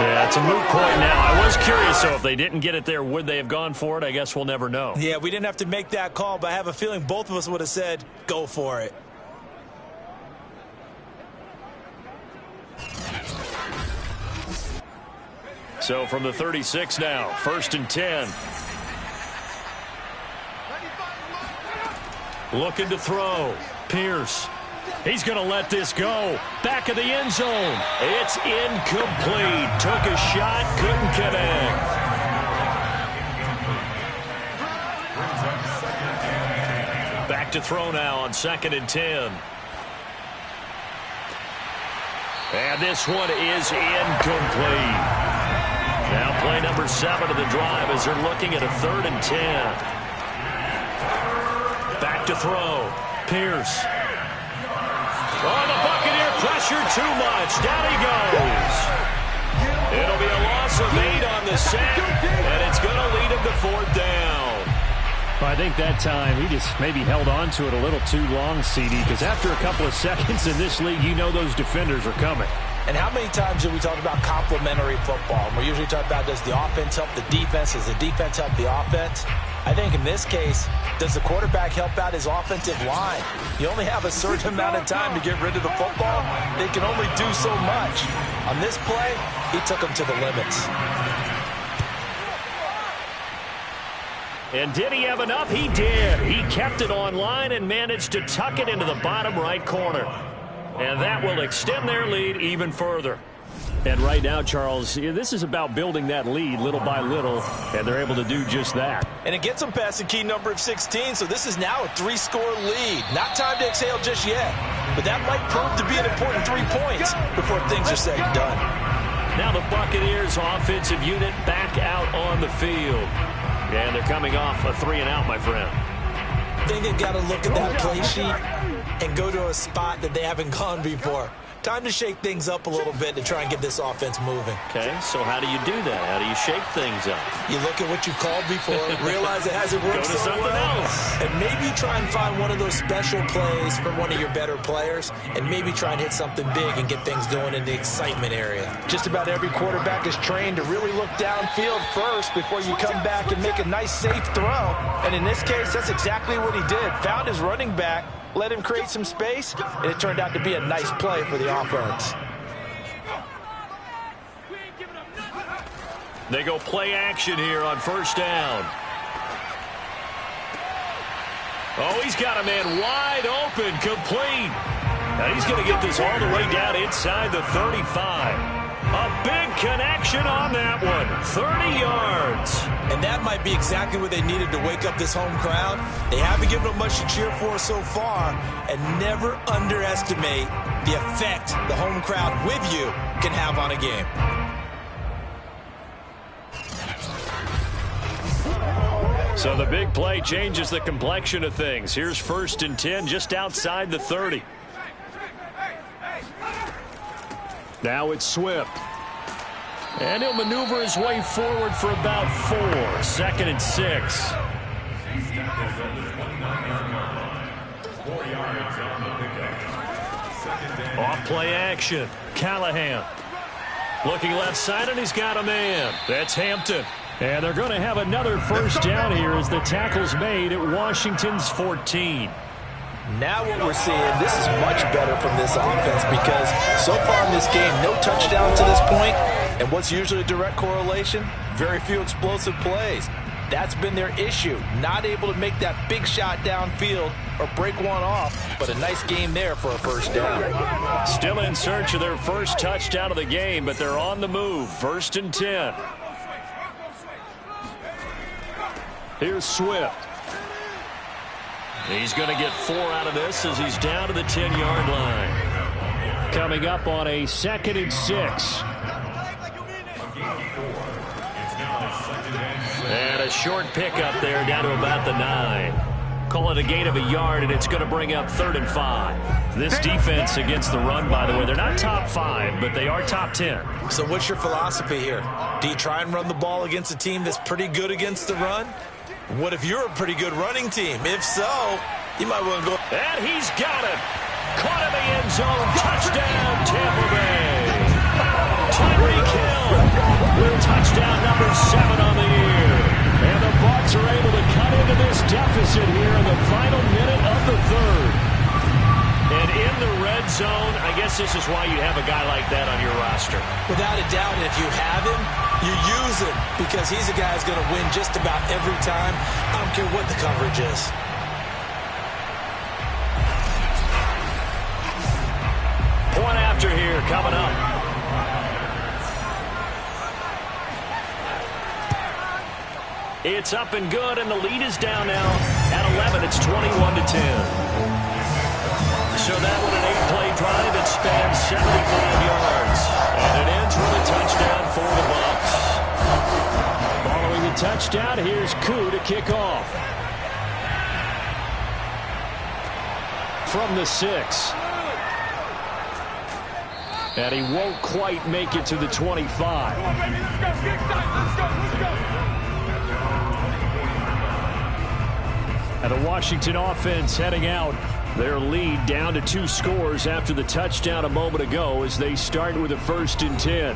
Speaker 1: Yeah, it's a moot point now. I was curious, though, if they didn't get it there, would they have gone for it? I guess we'll never know.
Speaker 2: Yeah, we didn't have to make that call, but I have a feeling both of us would have said, go for it.
Speaker 1: So from the 36 now, 1st and 10. Looking to throw. Pierce. He's going to let this go. Back of the end zone. It's incomplete. Took a shot, couldn't connect. Back to throw now on 2nd and 10. And this one is incomplete. Now play number 7 of the drive as they're looking at a 3rd and 10. Back to throw. Pierce. Oh, the Buccaneer pressure too much. Down he goes. It'll be a loss of 8 on the sack, and it's going to lead him to 4th down.
Speaker 5: Well, I think that time he just maybe held on to it a little too long, CD, because after a couple of seconds in this league, you know those defenders are coming.
Speaker 2: And how many times do we talk about complementary football? And we usually talk about, does the offense help the defense? Does the defense help the offense? I think in this case, does the quarterback help out his offensive line? You only have a certain amount of time to get rid of the football. They can only do so much. On this play, he took them to the limits.
Speaker 1: And did he have enough? He did. He kept it online and managed to tuck it into the bottom right corner. And that will extend their lead even further.
Speaker 5: And right now, Charles, this is about building that lead little by little, and they're able to do just that.
Speaker 2: And it gets them past the key number of 16, so this is now a 3-score lead. Not time to exhale just yet, but that might prove to be an important 3 points before things are said and done.
Speaker 1: Now the Buccaneers offensive unit back out on the field. And they're coming off a 3-and-out, my friend.
Speaker 2: I think they've got to look at that play sheet and go to a spot that they haven't gone before. Time to shake things up a little bit to try and get this offense moving.
Speaker 1: Okay, so how do you do that? How do you shake things up?
Speaker 2: You look at what you called before, realize it hasn't worked
Speaker 1: Go to
Speaker 2: so
Speaker 1: something
Speaker 2: well,
Speaker 1: else.
Speaker 2: and maybe try and find one of those special plays from one of your better players, and maybe try and hit something big and get things going in the excitement area. Just about every quarterback is trained to really look downfield first before you come back and make a nice, safe throw. And in this case, that's exactly what he did. Found his running back, let him create some space, and it turned out to be a nice play for the offense.
Speaker 1: They go play action here on 1st down. Oh, he's got a man wide open, complete. Now he's going to get this all the way down inside the 35. A big connection on that one. 30 yards.
Speaker 2: And that might be exactly what they needed to wake up this home crowd. They haven't given them much to cheer for so far, and never underestimate the effect the home crowd with you can have on a game.
Speaker 1: So the big play changes the complexion of things. Here's 1st and 10 just outside the 30. Now it's Swift. And he'll maneuver his way forward for about 4. 2nd and 6. Off play action. Callahan. Looking left side, and he's got a man. That's Hampton.
Speaker 5: And they're going to have another 1st down here as the tackle's made at Washington's 14.
Speaker 2: Now what we're seeing, this is much better from this offense because so far in this game, no touchdown to this point, and what's usually a direct correlation? Very few explosive plays. That's been their issue, not able to make that big shot downfield or break one off, but a nice game there for a 1st down.
Speaker 1: Still in search of their first touchdown of the game, but they're on the move. 1st and 10. Here's Swift. He's going to get 4 out of this as he's down to the 10-yard line.
Speaker 5: Coming up on a 2nd and 6.
Speaker 1: And a short pickup there down to about the 9. Call it a gain of a yard, and it's going to bring up 3rd and 5. This defense against the run, by the way, they're not top 5, but they are top 10.
Speaker 2: So what's your philosophy here? Do you try and run the ball against a team that's pretty good against the run? What if you're a pretty good running team? If so, you might want to go.
Speaker 1: And he's got it. Caught in the end zone. Touchdown, Tampa Bay. Tyreek Hill
Speaker 5: touchdown number 7 on the year. And the Bucs are able to cut into this deficit here in the final minute of the third. And in the red zone, I guess this is why you have a guy like that on your roster.
Speaker 2: Without a doubt, and if you have him, you use him because he's a guy who's going to win just about every time. I don't care what the coverage is.
Speaker 5: Point after here coming up. It's up and good, and the lead is down now at 11. It's 21-10. So that with an 8-play drive, it spans 75 yards. And it ends with a touchdown for the Bucs. Following the touchdown, here's Koo to kick off. From the 6. And he won't quite make it to the 25. And the Washington offense heading out. Their lead down to 2 scores after the touchdown a moment ago as they start with a 1st and 10.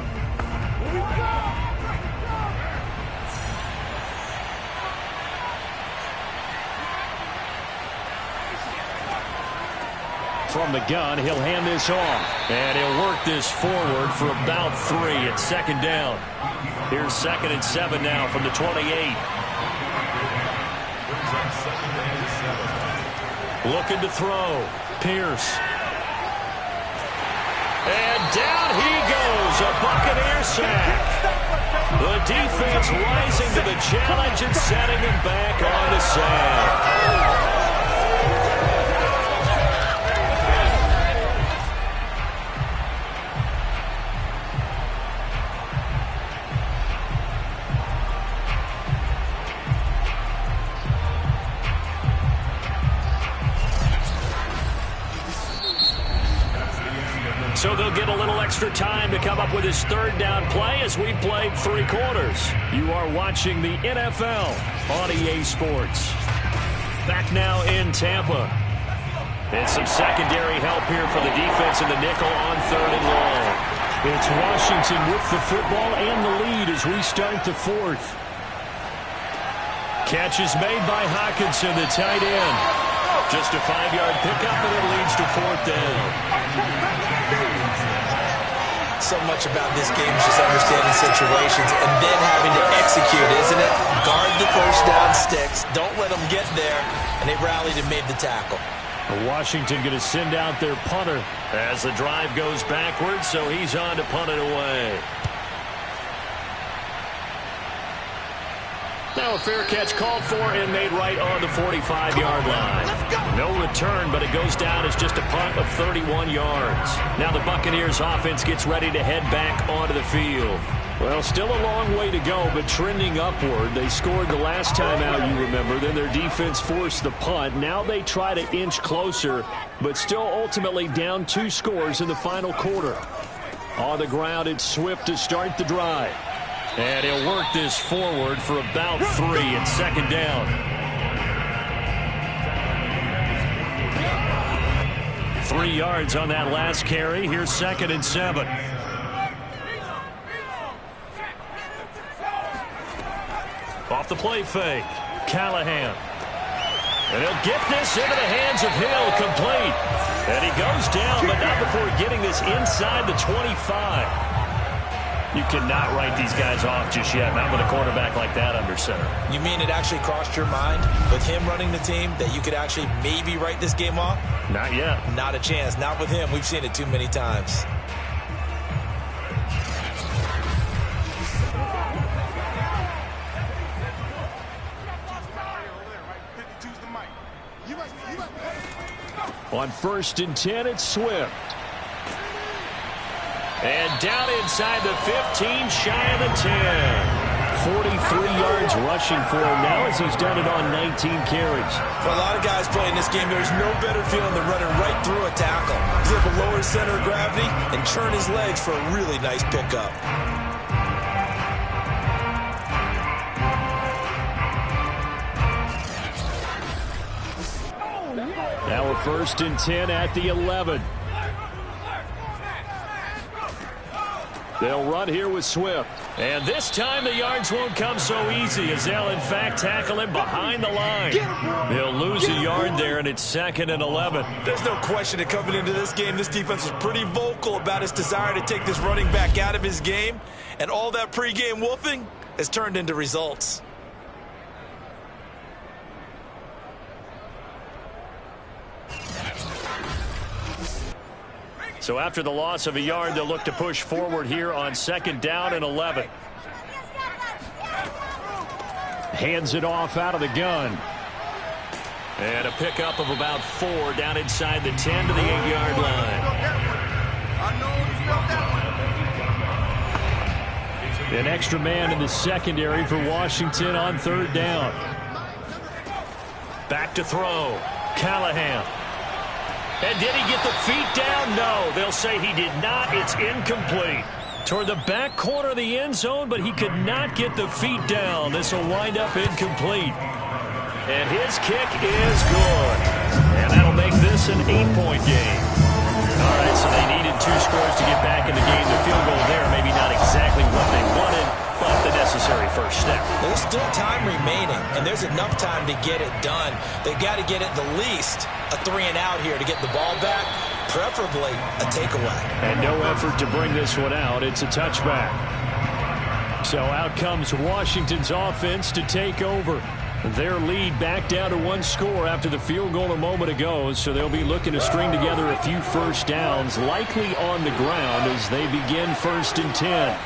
Speaker 5: From the gun, he'll hand this off. And he'll work this forward for about 3 at 2nd down. Here's 2nd and 7 now from the 28. Looking to throw. Pierce. And down he goes. A Buccaneer sack. The defense rising to the challenge and setting him back on the sack. So they'll get a little extra time to come up with his 3rd down play as we've played 3 quarters. You are watching the NFL on EA Sports. Back now in Tampa. And some secondary help here for the defense in the nickel on 3rd and long. It's Washington with the football and the lead as we start the 4th. Catch is made by Hockenson, the tight end. Just a 5-yard pickup, and it leads to 4th down.
Speaker 2: So much about this game is just understanding situations and then having to execute, isn't it? Guard the first down sticks. Don't let them get there. And they rallied and made the tackle.
Speaker 5: Washington going to send out their punter as the drive goes backwards, so he's on to punt it away. Now a fair catch called for and made right on the 45-yard line. No return, but it goes down as just a punt of 31 yards. Now the Buccaneers offense gets ready to head back onto the field. Well, still a long way to go, but trending upward. They scored the last time out, you remember. Then their defense forced the punt. Now they try to inch closer, but still ultimately down 2 scores in the final quarter. On the ground, it's Swift to start the drive. And he'll work this forward for about 3 at 2nd down. 3 yards on that last carry. Here's 2nd and 7. Off the play fake. Callahan. And he'll get this into the hands of Hill, complete. And he goes down, but not before getting this inside the 25. You cannot write these guys off just yet, not with a quarterback like that under center.
Speaker 2: You mean it actually crossed your mind with him running the team that you could actually maybe write this game off?
Speaker 5: Not yet.
Speaker 2: Not a chance. Not with him. We've seen it too many times.
Speaker 5: On 1st and 10, it's Swift. And down inside the 15, shy of the 10. 43 yards rushing for him now as he's done it on 19 carries.
Speaker 2: For a lot of guys playing this game, there's no better feeling than running right through a tackle. He's able to lower his center of gravity and turn his legs for a really nice pickup.
Speaker 5: Now a 1st and 10 at the 11. They'll run here with Swift. And this time the yards won't come so easy as they'll, in fact, tackle him behind the line. They'll lose a yard there, and it's 2nd and 11.
Speaker 2: There's no question that coming into this game, this defense was pretty vocal about its desire to take this running back out of his game. And all that pregame wolfing has turned into results.
Speaker 5: So after the loss of a yard, they'll look to push forward here on 2nd down and 11. Hands it off out of the gun. And a pickup of about 4 down inside the 10 to the 8-yard line. An extra man in the secondary for Washington on 3rd down. Back to throw. Callahan. And did he get the feet down? No, they'll say he did not. It's incomplete. Toward the back corner of the end zone, but he could not get the feet down. This will wind up incomplete. And his kick is good. And that'll make this an 8-point game. All right, so they needed 2 scores to get back in the game. The field goal there, maybe not exactly what they wanted, but the necessary first step.
Speaker 2: There's still time remaining, and there's enough time to get it done. They've got to get it the least a 3-and-out here to get the ball back, preferably a takeaway.
Speaker 5: And no effort to bring this one out. It's a touchback. So out comes Washington's offense to take over. Their lead back down to 1 score after the field goal a moment ago, so they'll be looking to string together a few first downs, likely on the ground as they begin 1st and 10.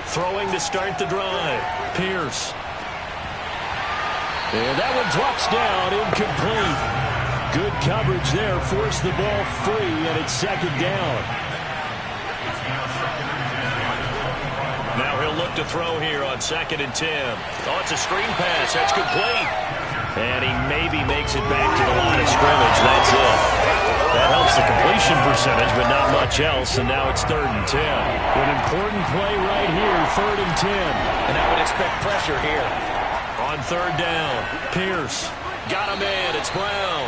Speaker 5: Throwing to start the drive. Pierce. And that one drops down, incomplete. Good coverage there, forced the ball free, and it's 2nd down. Now he'll look to throw here on 2nd and 10. Oh, it's a screen pass. That's complete. And he maybe makes it back to the line of scrimmage. That's it. That helps the completion percentage, but not much else. And now it's 3rd and 10. An important play right here, 3rd and 10.
Speaker 2: And I would expect pressure here.
Speaker 5: On 3rd down, Pierce. Got him in. It's Brown.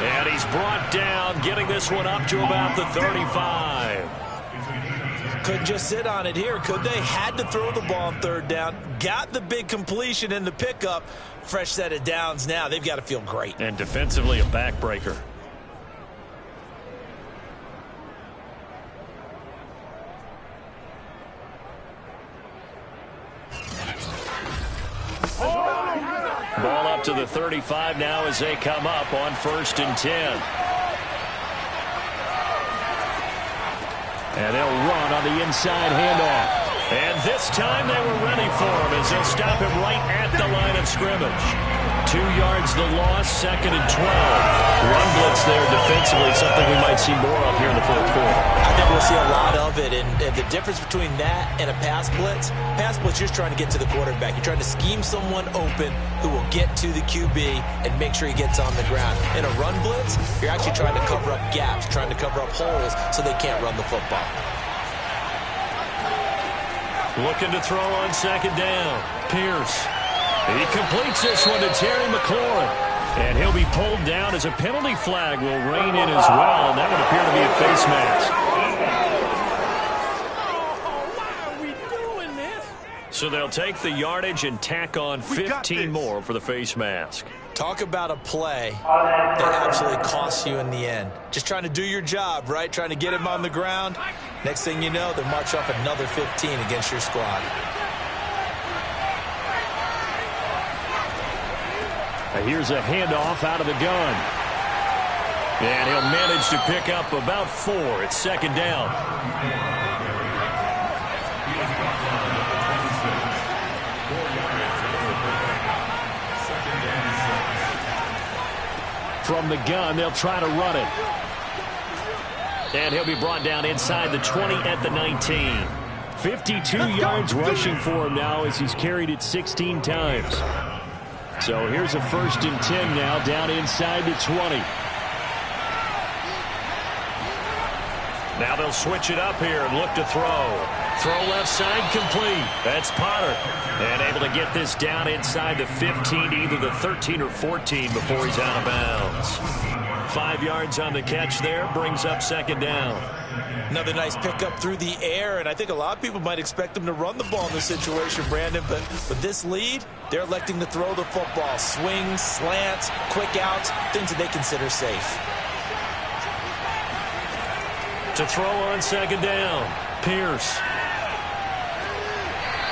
Speaker 5: And he's brought down, getting this one up to about the 35.
Speaker 2: Couldn't just sit on it here, could they? Had to throw the ball on 3rd down. Got the big completion in the pickup. Fresh set of downs now. They've got to feel great.
Speaker 5: And defensively, a backbreaker. Ball up to the 35 now as they come up on 1st and 10. And they'll run on the inside handoff. And this time they were ready for him as they'll stop him right at the line of scrimmage. 2 yards the loss, 2nd and 12. Run blitz there defensively, something we might see more of here in the 4th quarter.
Speaker 2: I think we'll see a lot of it. And the difference between that and a pass blitz, you're just trying to get to the quarterback. You're trying to scheme someone open who will get to the QB and make sure he gets on the ground. In a run blitz, you're actually trying to cover up gaps, trying to cover up holes so they can't run the football.
Speaker 5: Looking to throw on 2nd down. Pierce. He completes this one to Terry McLaurin. And he'll be pulled down as a penalty flag will rein in as well. And that would appear to be a face mask.
Speaker 3: Why are we doing this?
Speaker 5: So they'll take the yardage and tack on 15 more for the face mask.
Speaker 2: Talk about a play that absolutely costs you in the end. Just trying to do your job, right? Trying to get him on the ground. Next thing you know, they'll march off another 15 against your squad.
Speaker 5: Here's a handoff out of the gun. And he'll manage to pick up about 4. It's 2nd down. From the gun, they'll try to run it. And he'll be brought down inside the 20 at the 19. 52 yards rushing for him now as he's carried it 16 times. So here's a 1st and 10 now down inside the 20. Now they'll switch it up here and look to throw. Throw left side complete. That's Potter. And able to get this down inside the 15, either the 13 or 14 before he's out of bounds. 5 yards on the catch there. Brings up second down.
Speaker 2: Another nice pickup through the air, and I think a lot of people might expect them to run the ball in this situation, Brandon, but with this lead, they're electing to throw the football. Swings, slants, quick outs, things that they consider safe.
Speaker 5: To throw on second down, Pierce.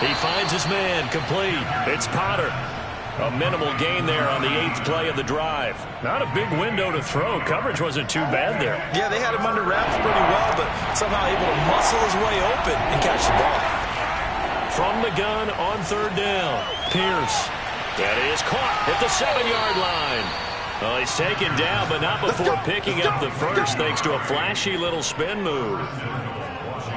Speaker 5: He finds his man, complete. It's Potter. A minimal gain there on the 8th play of the drive. Not a big window to throw. Coverage wasn't too bad there.
Speaker 2: Yeah, they had him under wraps pretty well, but somehow able to muscle his way open and catch the ball.
Speaker 5: From the gun on third down, Pierce. That is caught at the 7-yard line. Well, he's taken down, but not before picking up the first thanks to a flashy little spin move.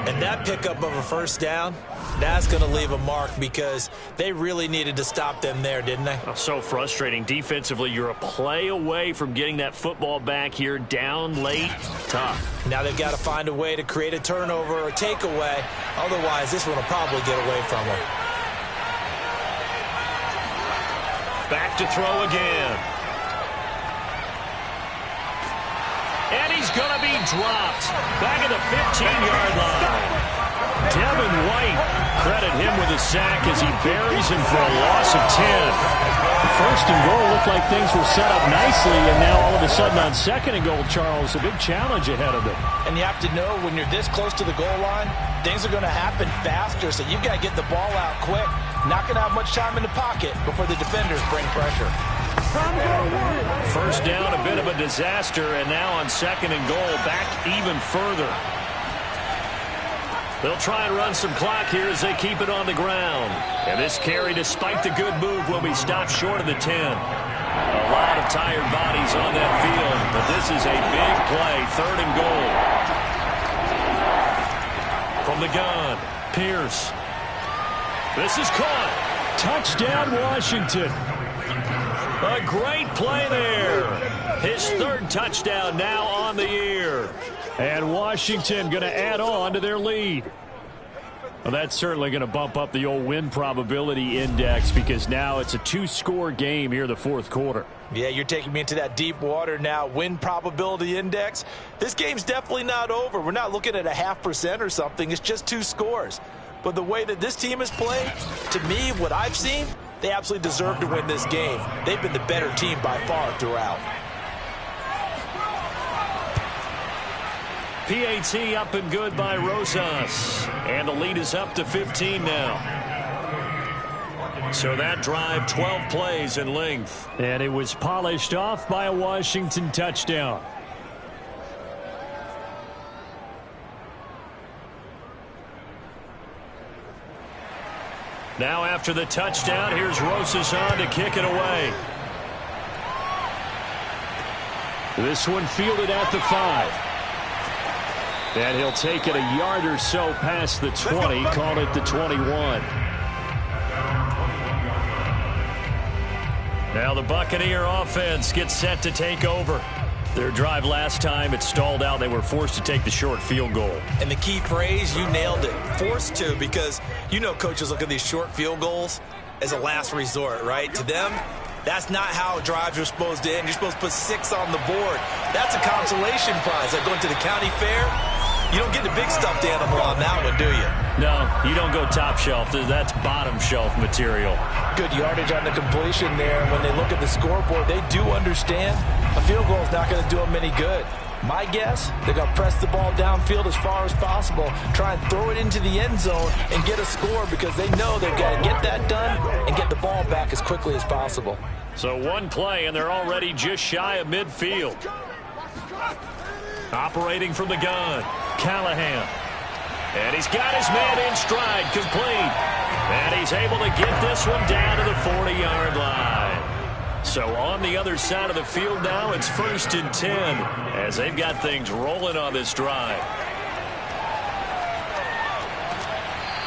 Speaker 2: And that pickup of a first down, that's going to leave a mark because they really needed to stop them there, didn't they?
Speaker 5: Oh, so frustrating. Defensively, you're a play away from getting that football back here down late. Tough.
Speaker 2: Now they've got to find a way to create a turnover or takeaway. Otherwise, this one will probably get away from them.
Speaker 5: Back to throw again. And he's going to be dropped. Back at the 15-yard line. Devin White, credit him with a sack as he buries him for a loss of 10.
Speaker 1: First and goal looked like things were set up nicely, and now all of a sudden on second and goal, Charles, a big challenge ahead of them.
Speaker 2: And you have to know when you're this close to the goal line, things are going to happen faster, so you've got to get the ball out quick. Not going to have much time in the pocket before the defenders bring pressure.
Speaker 5: First down, a bit of a disaster, and now on second and goal, back even further. They'll try and run some clock here as they keep it on the ground. And this carry, despite the good move, will be stopped short of the 10. A lot of tired bodies on that field, but this is a big play, third and goal. From the gun, Pierce. This is caught.
Speaker 1: Touchdown, Washington.
Speaker 5: A great play there. His third touchdown now on the year.
Speaker 1: And Washington going to add on to their lead. Well, that's certainly going to bump up the old win probability index because now it's a 2-score game here in the fourth quarter.
Speaker 2: Yeah, you're taking me into that deep water now. Win probability index. This game's definitely not over. We're not looking at a 0.5% or something. It's just 2 scores. But the way that this team has played, to me, what I've seen, they absolutely deserve to win this game. They've been the better team by far throughout.
Speaker 5: PAT up and good by Rosas. And the lead is up to 15 now. So that drive, 12 plays in length.
Speaker 1: And it was polished off by a Washington touchdown.
Speaker 5: Now after the touchdown, here's Rosas on to kick it away.
Speaker 1: This one fielded at the 5. And he'll take it a yard or so past the 20, call it the 21.
Speaker 5: Now the Buccaneer offense gets set to take over. Their drive last time, it stalled out. They were forced to take the short field goal.
Speaker 2: And the key phrase, you nailed it. Forced to, because you know coaches look at these short field goals as a last resort, right? To them, that's not how drives are supposed to end. You're supposed to put 6 on the board. That's a consolation prize. Like going to the county fair, you don't get the big stuffed animal on that one, do you?
Speaker 5: No, you don't go top shelf. That's bottom shelf material.
Speaker 2: Good yardage on the completion there. When they look at the scoreboard, they do understand a field goal is not going to do them any good. My guess, they're going to press the ball downfield as far as possible, try and throw it into the end zone and get a score because they know they've got to get that done and get the ball back as quickly as possible.
Speaker 5: So one play, and they're already just shy of midfield. Operating from the gun, Callahan. And he's got his man in stride, complete. And he's able to get this one down to the 40-yard line. So on the other side of the field now, it's 1st and 10 as they've got things rolling on this drive.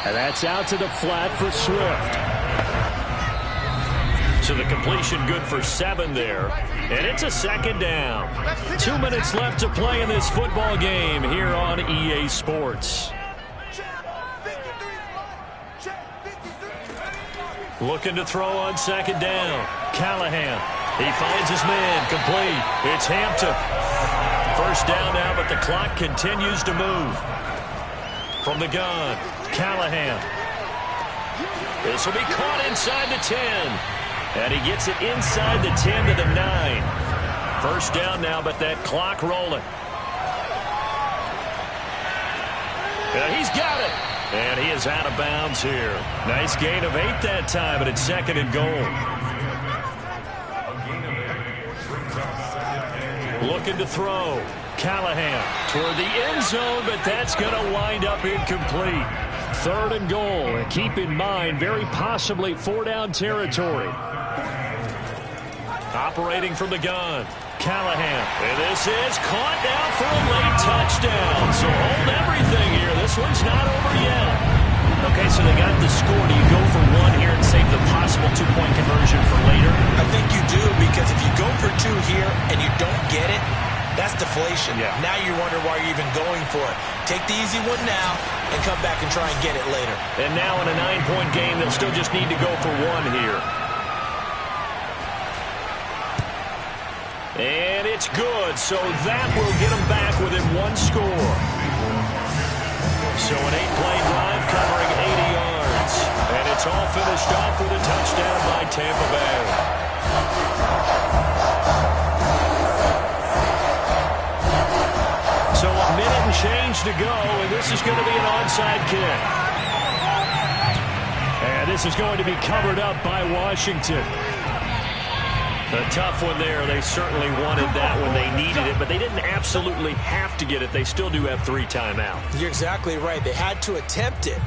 Speaker 1: And that's out to the flat for Swift.
Speaker 5: So the completion good for 7 there. And it's a second down. 2 minutes left to play in this football game here on EA Sports. Looking to throw on second down. Callahan. He finds his man, complete. It's Hampton. First down now, but the clock continues to move. From the gun, Callahan. This will be caught inside the 10. And he gets it inside the 10 to the 9. First down now, but that clock rolling. And he's got it. And he is out of bounds here. Nice gain of 8 that time, but it's second and goal. Looking to throw. Callahan toward the end zone, but that's going to wind up incomplete. Third and goal. And keep in mind, very possibly 4-down territory. Operating from the gun. Callahan. And this is caught down for a late touchdown. So hold everything here. This one's not over yet. Okay, so they got the score. Do you go for one here and save the possible 2-point conversion for later?
Speaker 2: I think you do, because if you go for 2 here and you don't get it, that's deflation.
Speaker 5: Yeah.
Speaker 2: Now you wonder why you're even going for it. Take the easy one now and come back and try and get it later.
Speaker 5: And now in a 9-point game, they'll still just need to go for 1 here. And it's good, so that will get them back within 1 score. So an 8-play drive covering 80 yards. And it's all finished off with a touchdown by Tampa Bay. So a minute and change to go, and this is going to be an onside kick. And this is going to be covered up by Washington. A tough one there. They certainly wanted that when they needed it, but they didn't absolutely have to get it. They still do have 3 timeouts.
Speaker 2: You're exactly right. They had to attempt it.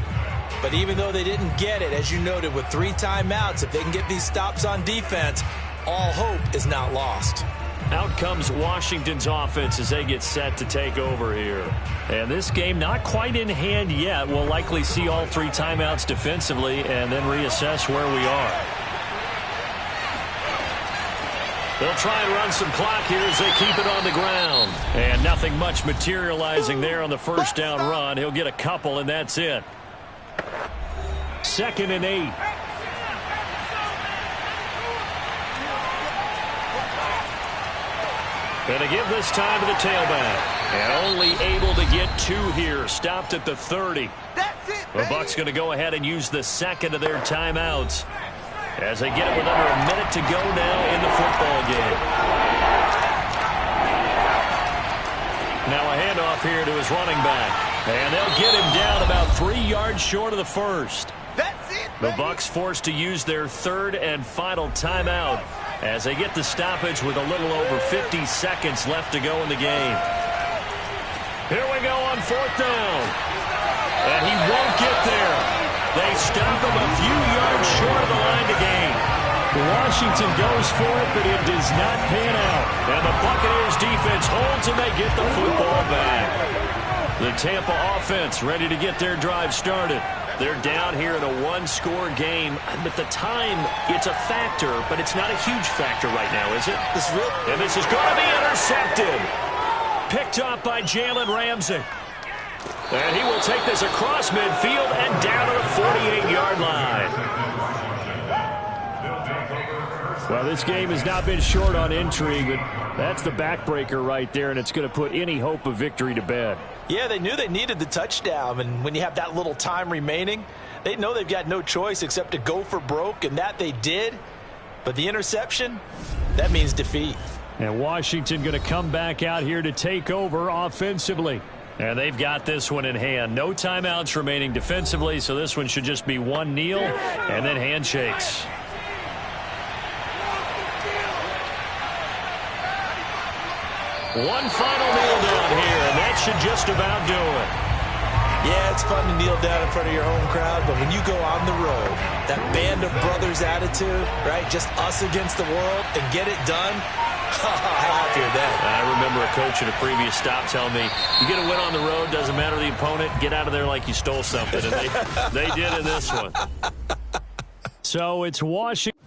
Speaker 2: But even though they didn't get it, as you noted, with 3 timeouts, if they can get these stops on defense, all hope is not lost.
Speaker 5: Out comes Washington's offense as they get set to take over here. And this game not quite in hand yet. We'll likely see all 3 timeouts defensively and then reassess where we are. They'll try and run some clock here as they keep it on the ground. And nothing much materializing there on the first down run. He'll get a couple, and that's it. 2nd and 8. Going to give this time to the tailback. And only able to get 2 here. Stopped at the 30. The Bucs going to go ahead and use the second of their timeouts as they get it with under a minute to go now in the football game. Now a handoff here to his running back. And they'll get him down about 3 yards short of the first. The Bucs forced to use their 3rd and final timeout as they get the stoppage with a little over 50 seconds left to go in the game. Here we go on 4th down. And he won't get there. They stop him a few yards short of the line to gain. Washington goes for it, but it does not pan out. And the Buccaneers defense holds, and they get the football back. The Tampa offense ready to get their drive started. They're down here in a 1-score game. But the time, it's a factor, but it's not a huge factor right now, is it? And this is going to be intercepted. Picked up by Jalen Ramsey. And he will take this across midfield and down to the 48-yard line. Well, this game has not been short on intrigue, but that's the backbreaker right there, and it's going to put any hope of victory to bed.
Speaker 2: Yeah, they knew they needed the touchdown, and when you have that little time remaining, they know they've got no choice except to go for broke, and that they did. But the interception, that means defeat.
Speaker 5: And Washington going to come back out here to take over offensively. And they've got this one in hand. No timeouts remaining defensively, so this one should just be 1 kneel and then handshakes. One final kneel down here, and that should just about do it.
Speaker 2: Yeah, it's fun to kneel down in front of your home crowd, but when you go on the road, that band of brothers attitude, right, just us against the world, and get it done, how happy are they?
Speaker 5: I remember a coach at a previous stop telling me, you get a win on the road, doesn't matter the opponent, get out of there like you stole something, and they did in this one. So it's Washington.